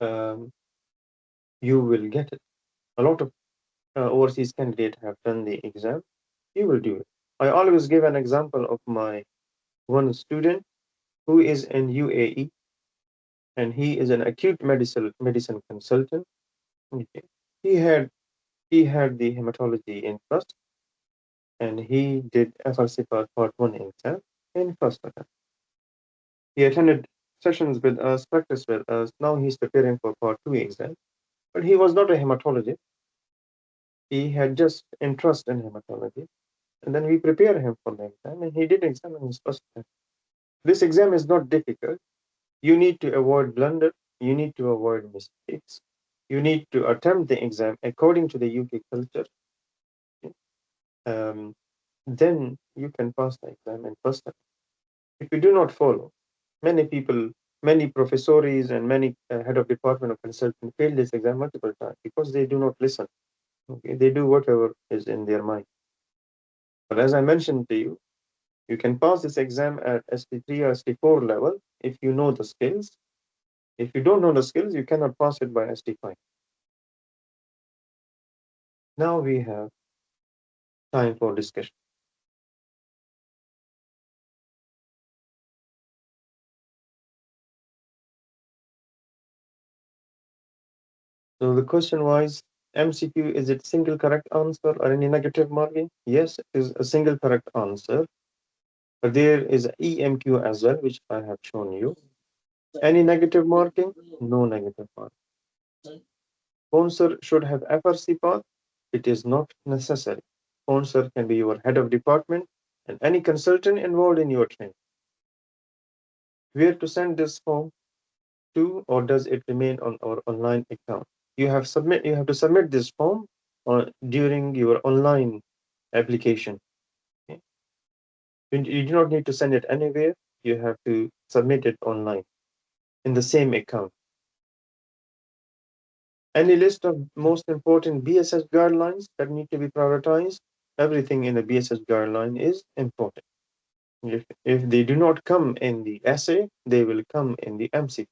you will get it. A lot of overseas candidates have done the exam. You will do it. I always give an example of my one student who is in UAE, and he is an acute medicine consultant. Okay. He had the hematology interest, and he did FRC Part 1 exam in first attempt. He attended sessions with us, practiced with us. Now he's preparing for Part 2 exam. But he was not a hematologist. He had just interest in hematology. And then we prepare him for the exam, and he did exam in his first attempt. This exam is not difficult. You need to avoid blunder. You need to avoid mistakes. You need to attempt the exam according to the UK culture. Then you can pass the exam in first attempt. If you do not follow, many people, many professores and many head of department or consultant fail this exam multiple times because they do not listen. Okay, they do whatever is in their mind. But as I mentioned to you, you can pass this exam at ST3 or ST4 level if you know the skills. If you don't know the skills, you cannot pass it by ST5. Now we have time for discussion. So the question was, MCQ, is it single correct answer or any negative marking? Yes, it is a single correct answer. But there is EMQ as well, which I have shown you. Any negative marking? No negative marking. Sponsor should have FRC path. It is not necessary. Sponsor can be your head of department and any consultant involved in your training. Where to send this form to, or does it remain on our online account? You have to submit this form during your online application. Okay? You do not need to send it anywhere. You have to submit it online in the same account. Any list of most important BSS guidelines that need to be prioritized? Everything in the BSS guideline is important. If they do not come in the essay, they will come in the MCQ.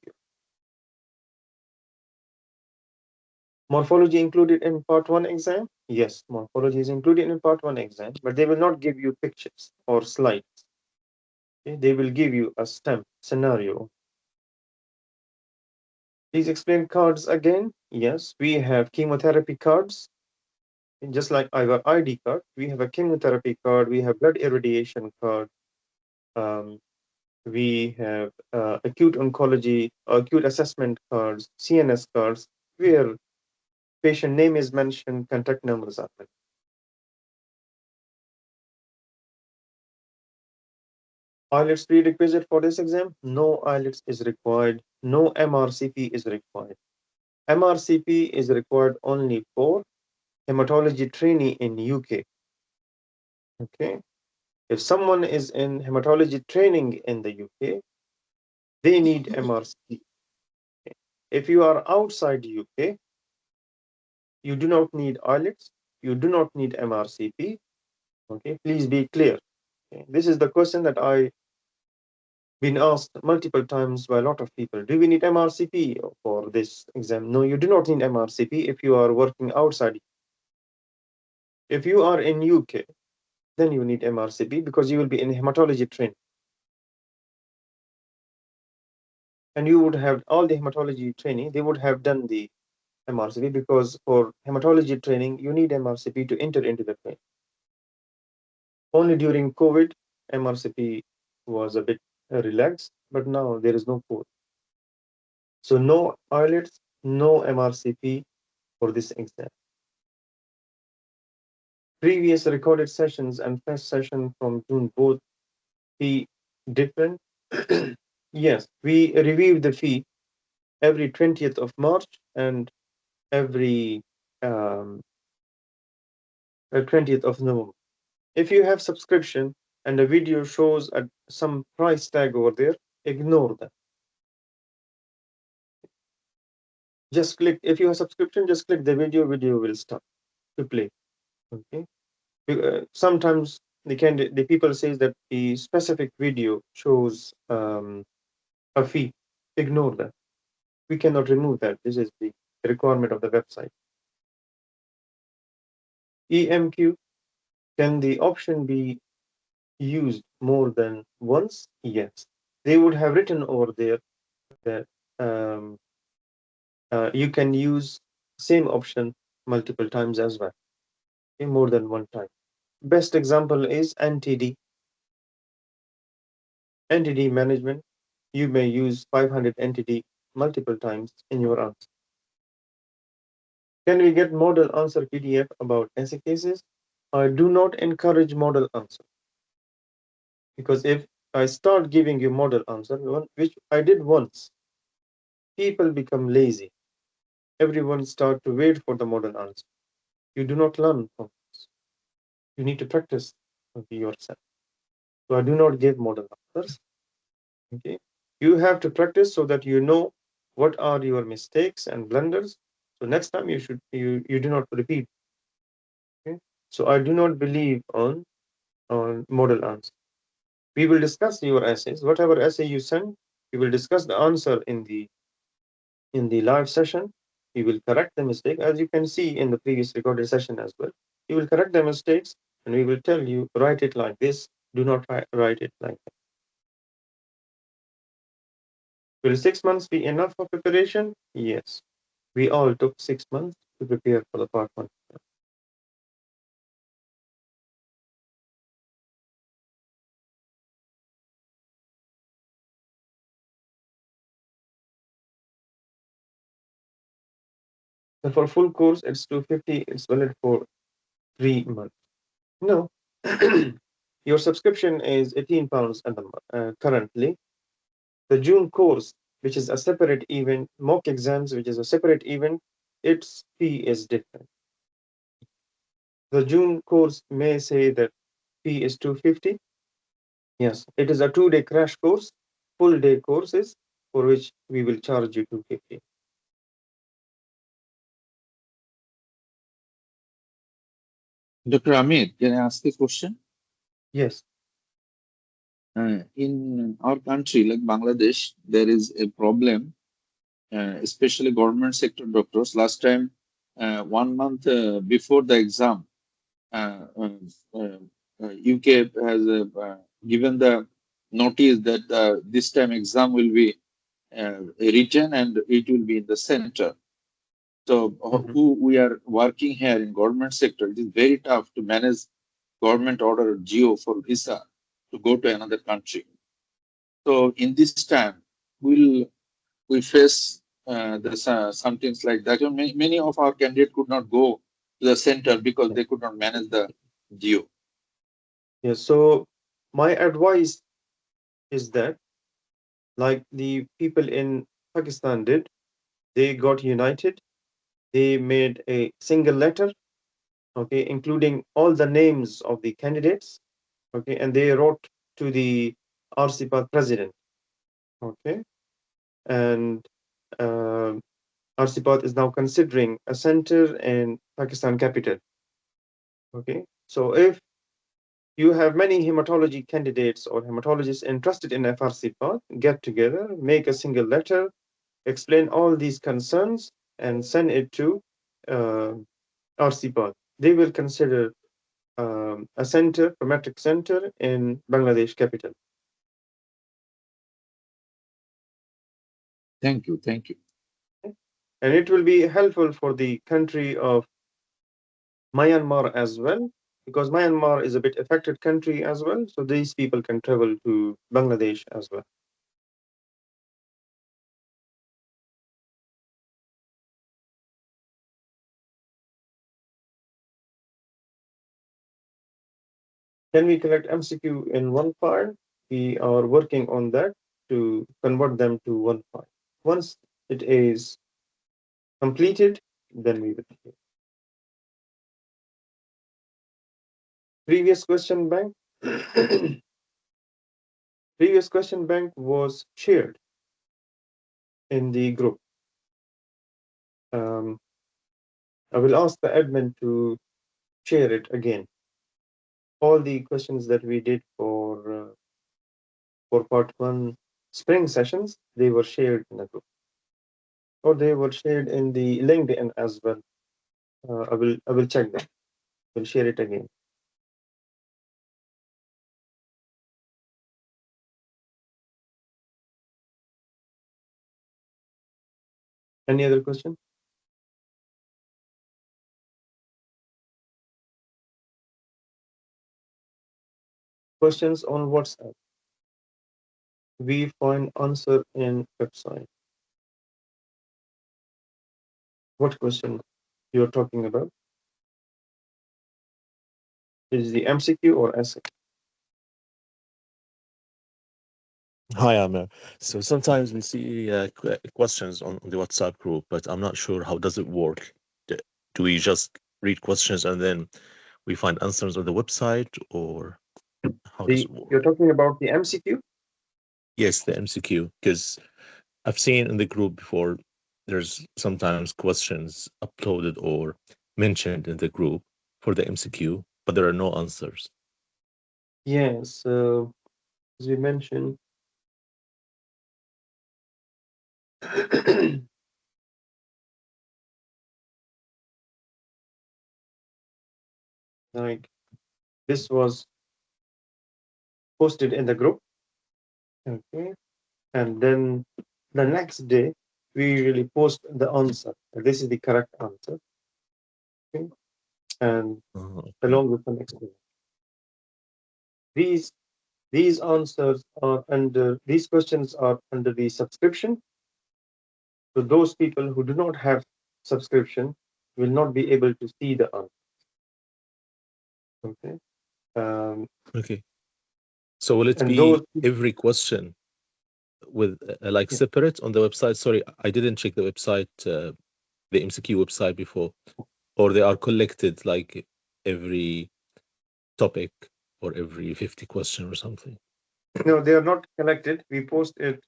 Morphology included in Part 1 exam? Yes, morphology is included in Part 1 exam, but they will not give you pictures or slides. Okay? They will give you a STEM scenario. Please explain cards again. Yes, we have chemotherapy cards. Just like our ID card, we have a chemotherapy card, we have blood irradiation card, we have acute oncology, acute assessment cards, CNS cards, where patient name is mentioned, contact numbers are mentioned. IELTS prerequisite for this exam? No IELTS is required, no MRCP is required. MRCP is required only for hematology trainee in UK. Okay. If someone is in hematology training in the UK, they need MRCP. If you are outside UK, you do not need IELTS, you do not need MRCP. Okay, please be clear. Okay. This is the question that I Been asked multiple times by a lot of people, do we need MRCP for this exam? No, you do not need MRCP if you are working outside. If you are in UK, then you need MRCP because you will be in hematology training. And you would have all the hematology training, they would have done the MRCP because for hematology training, you need MRCP to enter into the training. Only during COVID, MRCP was a bit relaxed, but now there is no COVID. So no IELTS, no MRCP for this exam. Previous recorded sessions and first session from June both fee different. Yes, we review the fee every 20th of March and every 20th of November. If you have subscription and the video shows some price tag over there, ignore that. Just click, if you have subscription, just click the video will start to play. Okay. Sometimes the people says that the specific video shows a fee. Ignore that. We cannot remove that. This is the requirement of the website. EMQ, can the option be used more than once? Yes. They would have written over there that you can use same option multiple times as well, okay, more than one time. Best example is NTD. NTD management, you may use 500 NTD multiple times in your answer. Can we get model answer PDF about essay cases? I do not encourage model answer because if I start giving you model answer, which I did once, people become lazy. Everyone start to wait for the model answer. You do not learn from this. You need to practice yourself. So I do not give model answers. Okay, you have to practice so that you know what are your mistakes and blunders. So next time you do not repeat. Okay, so I do not believe on model answer. We will discuss your essays. Whatever essay you send, we will discuss the answer in the live session. We will correct the mistake, as you can see in the previous recorded session as well. We will correct the mistakes and we will tell you, write it like this, do not write it like that. Will 6 months be enough for preparation? Yes. We all took 6 months to prepare for the part one. So for full course, it's 250. It's valid for 3 months. No, your subscription is £18 a month currently. The June course, which is a separate event, mock exams, which is a separate event, its fee is different. The June course may say that fee is 250. Yes, it is a 2-day crash course, full day courses for which we will charge you 250. Dr. Amit, can I ask a question? Yes. In our country, like Bangladesh, there is a problem, especially government sector doctors. Last time, 1 month before the exam, UK has given the notice that this time exam will be written and it will be in the center. So who we are working here in government sector, it is very tough to manage government order geo for visa to go to another country. So in this time, we face some things like that. And many of our candidates could not go to the center because they could not manage the geo. Yes. So my advice is that, like the people in Pakistan did, they got united. They made a single letter, okay, including all the names of the candidates, okay, and they wrote to the RCPath president, okay, and RCPath is now considering a center in Pakistan capital, okay. So if you have many hematology candidates or hematologists interested in FRCPath get together, make a single letter, explain all these concerns, and send it to RCPath. They will consider a center, a metric center in Bangladesh capital. Thank you. Thank you. And it will be helpful for the country of Myanmar as well, because Myanmar is a bit affected country as well. So these people can travel to Bangladesh as well. Can we collect MCQ in one file? We are working on that to convert them to one file. Once it is completed, then we will. Previous question bank. Previous question bank was shared in the group. I will ask the admin to share it again. All the questions that we did for part one spring sessions, they were shared in the group, or they were shared in the LinkedIn as well. I will check that. We'll share it again. Any other question? Questions on WhatsApp. We find answer in website. What question you're talking about? Is the MCQ or essay? Hi, Amir. So sometimes we see questions on the WhatsApp group, but I'm not sure how does it work. Do we just read questions and then we find answers on the website, or how does it work? You're talking about the MCQ? Yes, the MCQ, because I've seen in the group before, there's sometimes questions uploaded or mentioned in the group for the MCQ, but there are no answers. Yes, as we mentioned, like this was posted in the group, okay, and then the next day we usually post the answer. This is the correct answer, okay, and Okay. along with some explanation. These answers are under, these questions are under the subscription. So those people who do not have subscription will not be able to see the answer. Okay. Okay. So will it And be those every question with like yeah. separate on the website? Sorry, I didn't check the website, the MCQ website before, or they are collected like every topic or every 50 question or something. No, they are not collected. We post it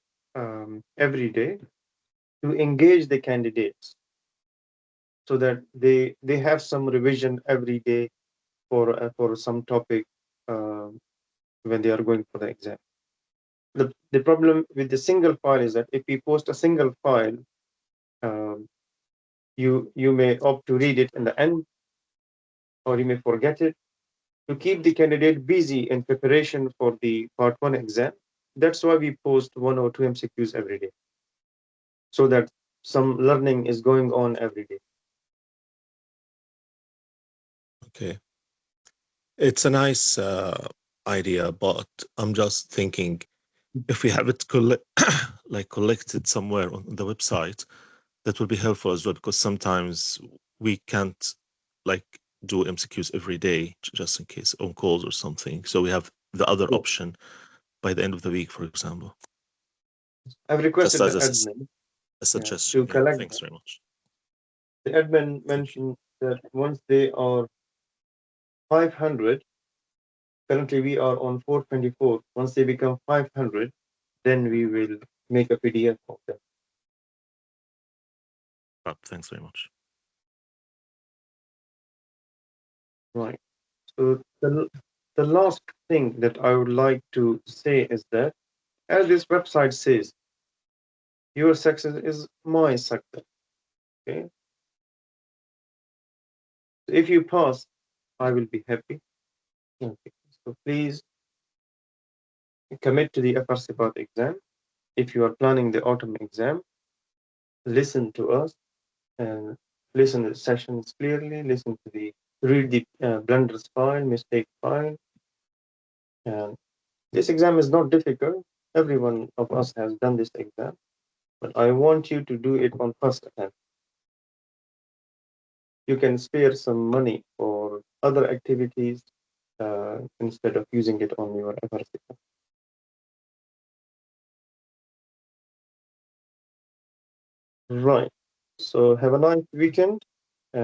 every day to engage the candidates so that they have some revision every day for some topic when they are going for the exam. The problem with the single file is that if we post a single file, you may opt to read it in the end, or you may forget it. To keep the candidate busy in preparation for the part one exam, that's why we post 1 or 2 MCQs every day, so that some learning is going on every day. Okay. It's a nice idea, but I'm just thinking if we have it like collected somewhere on the website, that will be helpful as well, because sometimes we can't like do MCQs every day just in case on calls or something. So we have the other Yeah. option by the end of the week, for example. I've Just requested the as admin a suggestion. to Yeah, collect thanks them. very much. The admin Thank you. mentioned that once they are 500, currently we are on 424. Once they become 500, then we will make a PDF of them. Thanks very much. Right. So the last thing that I would like to say is that, as this website says, your success is my success. Okay. If you pass, I will be happy. Okay. So please commit to the FRCPath exam. If you are planning the autumn exam, listen to us and listen to the sessions clearly. Read the blunders file, mistake file. And this exam is not difficult. Every one of us has done this exam, but I want you to do it on first attempt. You can spare some money for other activities instead of using it on your FRCPath. Right. So have a nice weekend.